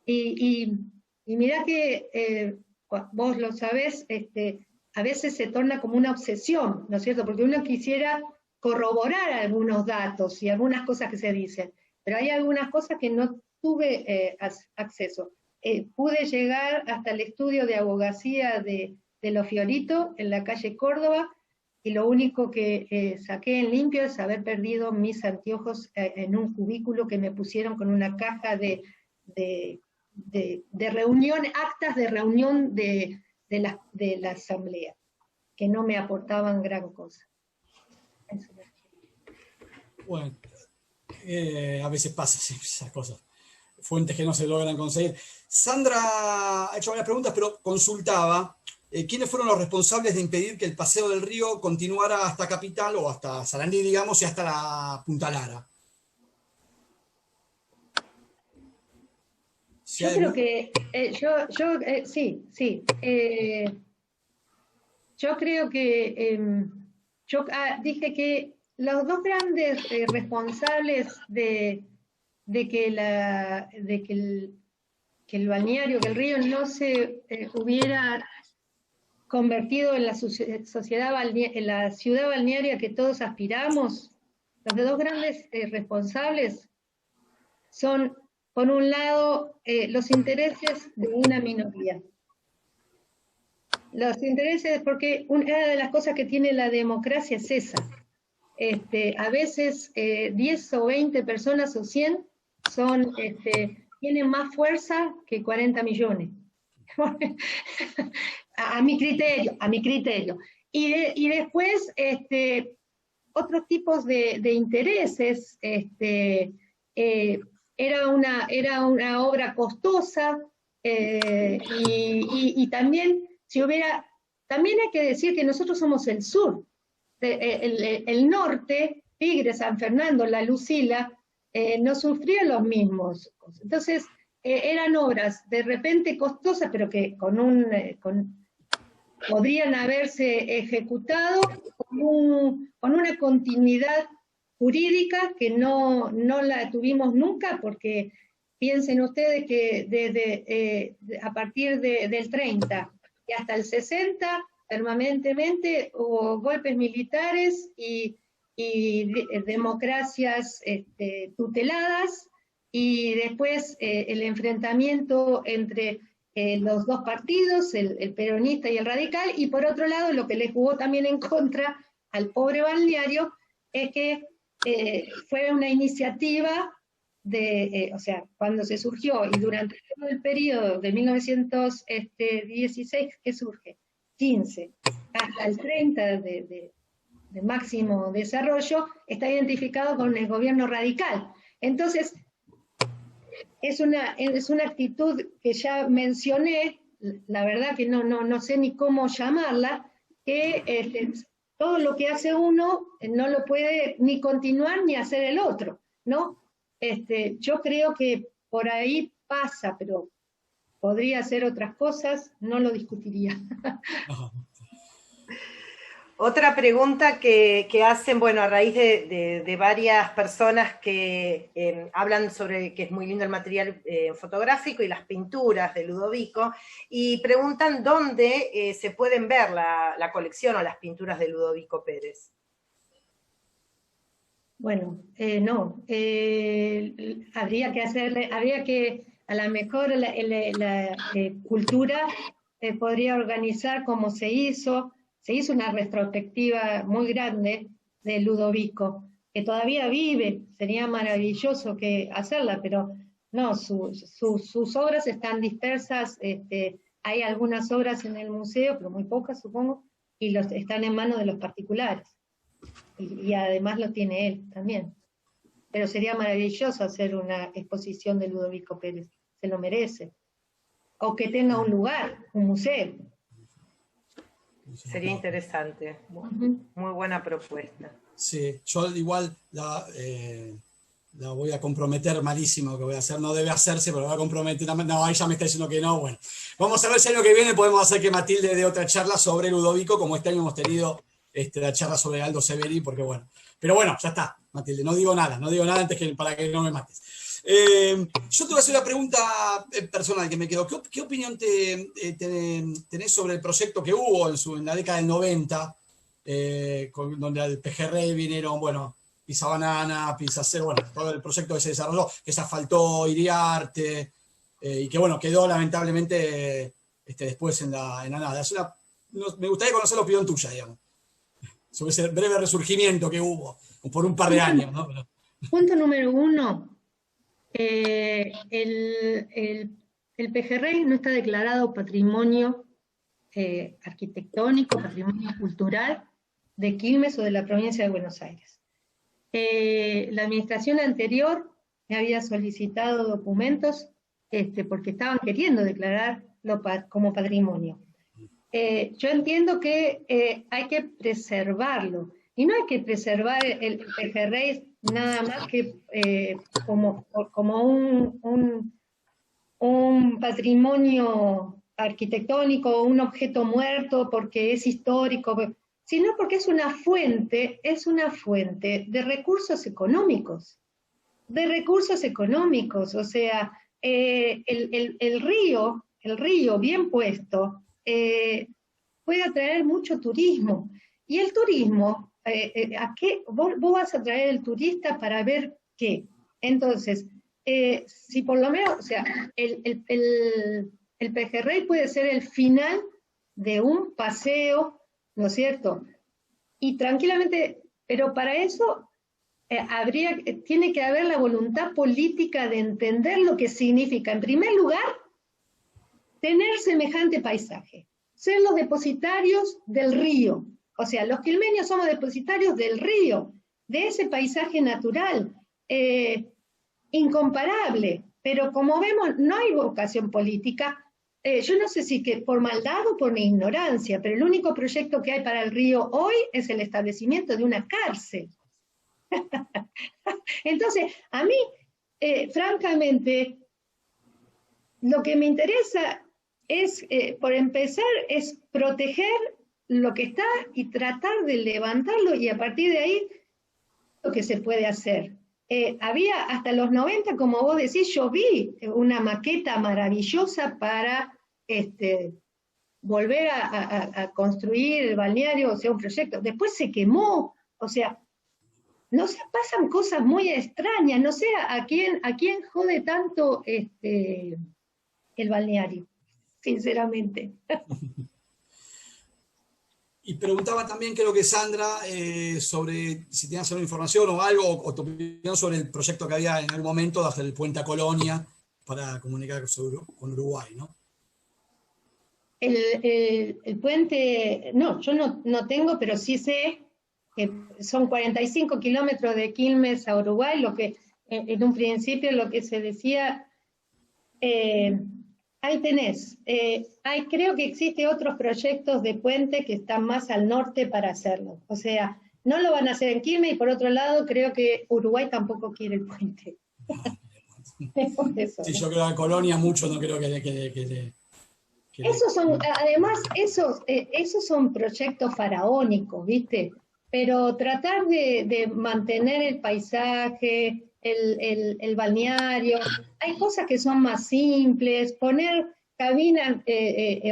D: Y mirá que vos lo sabés, a veces se torna como una obsesión, ¿no es cierto? Porque uno quisiera corroborar algunos datos y algunas cosas que se dicen, pero hay algunas cosas que no tuve acceso. Pude llegar hasta el estudio de abogacía de los Fiorito en la calle Córdoba, y lo único que saqué en limpio es haber perdido mis anteojos en un cubículo que me pusieron con una caja de reunión, actas de reunión de la asamblea, que no me aportaban gran cosa.
A: Bueno, a veces pasa esas cosas. Fuentes que no se logran conseguir. Sandra ha hecho varias preguntas, pero consultaba quiénes fueron los responsables de impedir que el paseo del río continuara hasta Capital o hasta Sarandí, digamos, y hasta la Punta Lara.
D: Yo creo que sí. Yo creo que dije que los dos grandes responsables de que el balneario, que el río no se hubiera convertido en la sociedad en la ciudad balnearia que todos aspiramos, los dos grandes responsables son, por un lado, los intereses de una minoría. Los intereses, porque una de las cosas que tiene la democracia es esa. A veces 10 o 20 personas o 100 son, tienen más fuerza que 40 millones. a mi criterio. Y después, otros tipos de intereses, era una obra costosa, y también, también hay que decir que nosotros somos el sur, el norte, Tigre, San Fernando, La Lucila, no sufrían los mismos. Entonces, eran obras de repente costosas, pero que podrían haberse ejecutado con una continuidad jurídica que no la tuvimos nunca, porque piensen ustedes que a partir del 30 y hasta el 60, permanentemente hubo golpes militares y democracias tuteladas, y después el enfrentamiento entre los dos partidos, el peronista y el radical, y por otro lado, lo que le jugó también en contra al pobre balneario es que fue una iniciativa o sea, cuando se surgió y durante todo el periodo de 1916 que surge, 15, hasta el 30 de máximo desarrollo, está identificado con el gobierno radical. Entonces, es una actitud que ya mencioné, la verdad que no sé ni cómo llamarla, que todo lo que hace uno no lo puede ni continuar ni hacer el otro, ¿no? Yo creo que por ahí pasa, pero podría hacer otras cosas, no lo discutiría.
C: Otra pregunta que hacen, bueno, a raíz de varias personas que hablan sobre que es muy lindo el material fotográfico y las pinturas de Ludovico, y preguntan dónde se pueden ver la colección o las pinturas de Ludovico Pérez.
D: Bueno, no, habría que, a lo mejor la cultura podría organizar como se hizo una retrospectiva muy grande de Ludovico, que todavía vive, sería maravilloso hacerla, pero no, sus obras están dispersas, hay algunas obras en el museo, pero muy pocas supongo, y están en manos de los particulares. Y además lo tiene él también. Pero sería maravilloso hacer una exposición de Ludovico Pérez, se lo merece. O que tenga un lugar, un museo.
C: Sería interesante, muy buena propuesta.
A: Sí, yo igual la voy a comprometer malísimo que voy a hacer, no debe hacerse, pero voy a comprometer, no, ahí ya me está diciendo que no, bueno. Vamos a ver si el año que viene podemos hacer que Matilde dé otra charla sobre Ludovico, como este año hemos tenido la charla sobre Aldo Severi, porque bueno. Pero bueno, ya está, Matilde, no digo nada antes para que no me mates. Yo te voy a hacer una pregunta personal que me quedó. ¿Qué opinión tenés sobre el proyecto que hubo en la década del 90, donde al Pejerrey vinieron, bueno, Pisabanana, Pisacero, bueno, todo el proyecto que se desarrolló, que se asfaltó Iriarte, y que bueno, quedó lamentablemente después en la nada? Me gustaría conocer la opinión tuya, digamos, sobre ese breve resurgimiento que hubo, por un par de años, ¿no?
D: Punto número 1. El Pejerrey no está declarado patrimonio arquitectónico, patrimonio cultural de Quilmes o de la provincia de Buenos Aires. La administración anterior me había solicitado documentos porque estaban queriendo declararlo como patrimonio. Yo entiendo que hay que preservarlo, y no hay que preservar el Pejerrey nada más que como un patrimonio arquitectónico, un objeto muerto porque es histórico, sino porque es una fuente de recursos económicos, o sea, el río bien puesto puede atraer mucho turismo, y el turismo, ¿a qué? Vos vas a traer el turista para ver qué. Entonces, si por lo menos, o sea, el Pejerrey puede ser el final de un paseo, ¿no es cierto? Y tranquilamente, pero para eso tiene que haber la voluntad política de entender lo que significa, en primer lugar, tener semejante paisaje, ser los depositarios del río. O sea, los quilmeños somos depositarios del río, de ese paisaje natural, incomparable, pero como vemos, no hay vocación política. Yo no sé si que por maldad o por ignorancia, pero el único proyecto que hay para el río hoy es el establecimiento de una cárcel. Entonces, a mí, francamente, lo que me interesa es, por empezar, es proteger lo que está y tratar de levantarlo, y a partir de ahí lo que se puede hacer. Había hasta los 90, como vos decís, yo vi una maqueta maravillosa para volver a construir el balneario, o sea, un proyecto. Después se quemó, o sea, no sé, pasan cosas muy extrañas, no sé a quién jode tanto el balneario, sinceramente.
A: Y preguntaba también, creo que Sandra, sobre si tenías alguna información o algo, o tu opinión sobre el proyecto que había en algún momento de hacer el puente a Colonia para comunicar con Uruguay, ¿no?
D: El puente, no, yo no tengo, pero sí sé que son 45 kilómetros de Quilmes a Uruguay, lo que en un principio lo que se decía, ahí tenés, creo que existen otros proyectos de puente que están más al norte para hacerlo, o sea, no lo van a hacer en Quilmes, y por otro lado creo que Uruguay tampoco quiere el puente. Eso,
A: sí,
D: ¿no?
A: yo creo que a Colonia mucho no creo que
D: Esos son, además, esos son proyectos faraónicos, ¿viste? Pero tratar de mantener el paisaje, el balneario, hay cosas que son más simples, poner cabinas,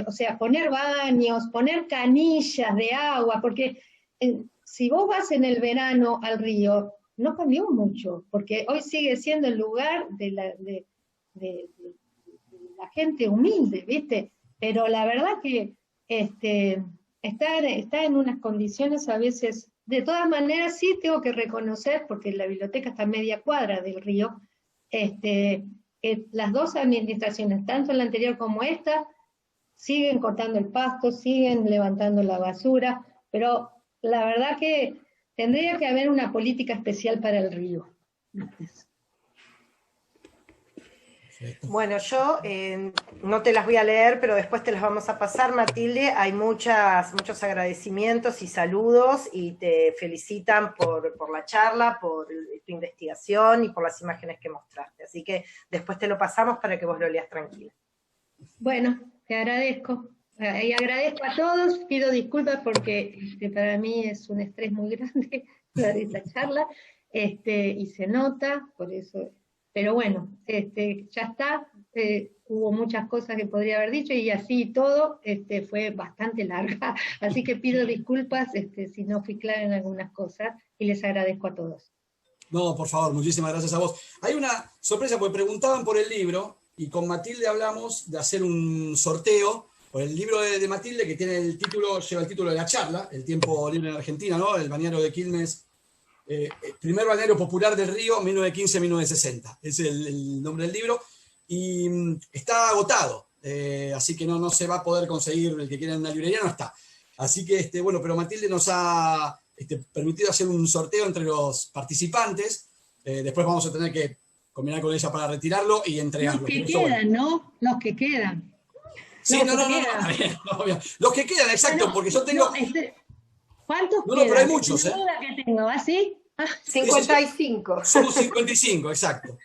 D: o sea, poner baños, poner canillas de agua, porque si vos vas en el verano al río, no cambió mucho, porque hoy sigue siendo el lugar de la gente humilde, ¿viste? Pero la verdad que está en unas condiciones a veces, de todas maneras sí tengo que reconocer, porque la biblioteca está a media cuadra del río, que las dos administraciones, tanto la anterior como esta, siguen cortando el pasto, siguen levantando la basura, pero la verdad que tendría que haber una política especial para el río.
C: Bueno, yo no te las voy a leer, pero después te las vamos a pasar, Matilde. Hay muchos agradecimientos y saludos, y te felicitan por la charla, por tu investigación y por las imágenes que mostraste. Así que después te lo pasamos para que vos lo leas tranquila.
D: Bueno, te agradezco. Y agradezco a todos, pido disculpas porque para mí es un estrés muy grande dar esta charla, y se nota, por eso. Pero bueno, ya está, hubo muchas cosas que podría haber dicho, y así todo fue bastante larga, así que pido disculpas si no fui clara en algunas cosas, y les agradezco a todos.
A: No, por favor, muchísimas gracias a vos. Hay una sorpresa, porque preguntaban por el libro, y con Matilde hablamos de hacer un sorteo por el libro de Matilde, que tiene lleva el título de la charla, El tiempo libre en Argentina, ¿no? El balneario de Quilmes, primer balneario popular del río, 1915-1960. Es el nombre del libro, y está agotado, así que no se va a poder conseguir. El que quiera en una librería no está. Así que, bueno, pero Matilde nos ha permitido hacer un sorteo entre los participantes. Después vamos a tener que combinar con ella para retirarlo y entregarlo.
E: Los que quedan, ¿no? Los que quedan.
A: Sí, no, los que quedan, exacto,
E: Bueno,
A: porque yo tengo...
E: ¿Cuántos
A: No,
E: quedan?
A: pero hay muchos,
E: La duda que tengo, ¿así?
C: 55.
A: Somos 55, exacto.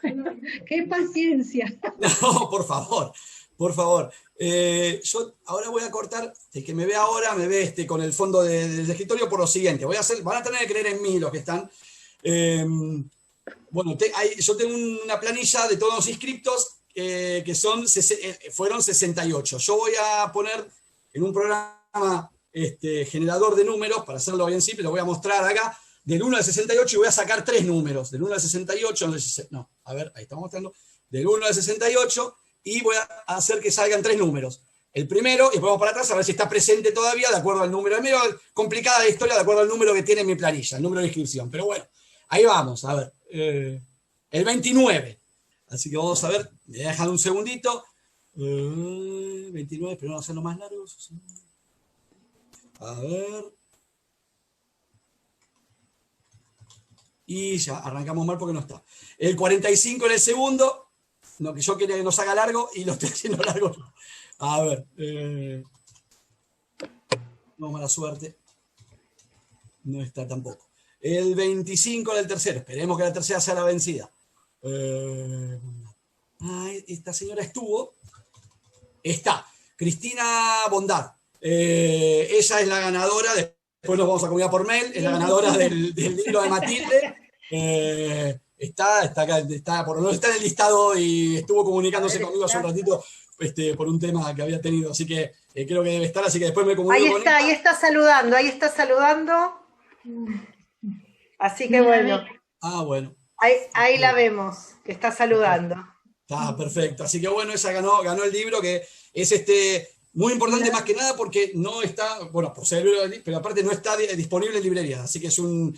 D: Bueno, qué paciencia.
A: No, por favor. Yo ahora voy a cortar, el que me ve ahora, me ve con el fondo del escritorio por lo siguiente. Van a tener que creer en mí los que están. Bueno, yo tengo una planilla de todos los inscriptos que fueron 68. Yo voy a poner en un programa generador de números, para hacerlo bien simple, lo voy a mostrar acá, del 1 al 68, y voy a sacar 3 números, del 1 al 68, ahí estamos mostrando, del 1 al 68, y voy a hacer que salgan 3 números. el primero, y después vamos para atrás a ver si está presente todavía, de acuerdo al número. Es medio complicada la historia, de acuerdo al número que tiene mi planilla, el número de inscripción. Pero bueno, ahí vamos, a ver. El 29. Así que vamos a ver, me voy a dejar un segundito. 29, pero no hacerlo más largo. A ver. Y ya, arrancamos mal porque no está. El 45 en el segundo. No, que yo quería que nos haga largo y lo estoy haciendo largo. A ver. No, mala suerte. No está tampoco. El 25 en el tercero. Esperemos que la tercera sea la vencida. Esta señora estuvo. Está. Cristina Bondad. Ella es la ganadora. Después nos vamos a comunicar por mail. Es la ganadora del libro de Matilde. Está acá, por lo menos está en el listado y estuvo comunicándose conmigo hace un ratito por un tema que había tenido. Así que creo que debe estar. Así que después me comunico con ella.
C: Ahí está saludando. Así que bueno.
A: Bueno.
C: Ahí la vemos, que está saludando.
A: Está perfecto. Así que bueno, ella ganó el libro, que es muy importante más que nada porque no está, bueno, por ser libro, pero aparte no está disponible en librerías. Así que es un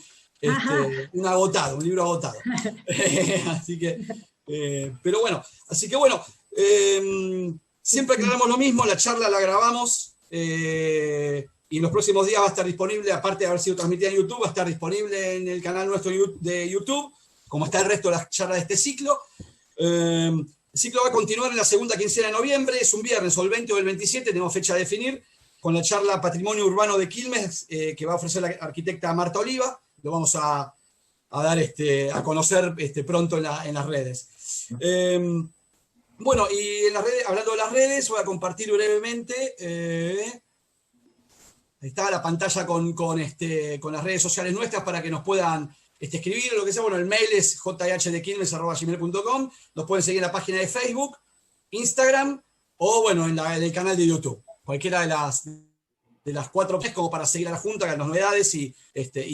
A: agotado, un libro agotado. Así que, pero bueno, siempre aclaramos lo mismo, la charla la grabamos y en los próximos días va a estar disponible, aparte de haber sido transmitida en YouTube, va a estar disponible en el canal nuestro de YouTube, como está el resto de las charlas de este ciclo. El ciclo va a continuar en la segunda quincena de noviembre, es un viernes o el 20 o el 27, tenemos fecha a definir, con la charla Patrimonio Urbano de Quilmes, que va a ofrecer la arquitecta Marta Oliva. Lo vamos a dar a conocer pronto en las redes. Bueno, y en las redes, hablando de las redes, voy a compartir brevemente. Ahí está la pantalla con las redes sociales nuestras para que nos puedan escribir o lo que sea. Bueno, el mail es jhdquilmes@gmail.com. Nos pueden seguir en la página de Facebook, Instagram o bueno, en el canal de YouTube. Cualquiera de las 4 como para seguir a la Junta, con las novedades y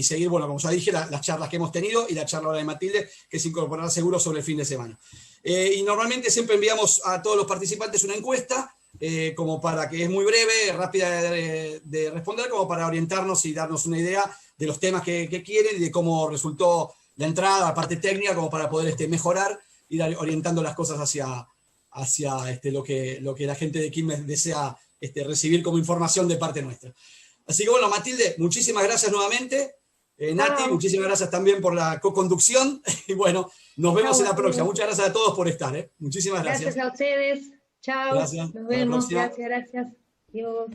A: seguir, bueno, como ya dije, las charlas que hemos tenido y la charla ahora de Matilde, que se incorporará seguro sobre el fin de semana. Y normalmente siempre enviamos a todos los participantes una encuesta, como para que es muy breve, rápida de responder, como para orientarnos y darnos una idea de los temas que quieren y de cómo resultó la entrada, la parte técnica, como para poder mejorar, ir orientando las cosas hacia lo que la gente de Quilmes desea recibir como información de parte nuestra. Así que bueno, Matilde, muchísimas gracias nuevamente. Nati, muchísimas gracias también por la co-conducción. Y bueno, nos vemos en la próxima. Muchas gracias a todos por estar. Muchísimas gracias.
E: Gracias a ustedes. Chao.
A: Gracias.
E: Nos vemos. Gracias. Adiós.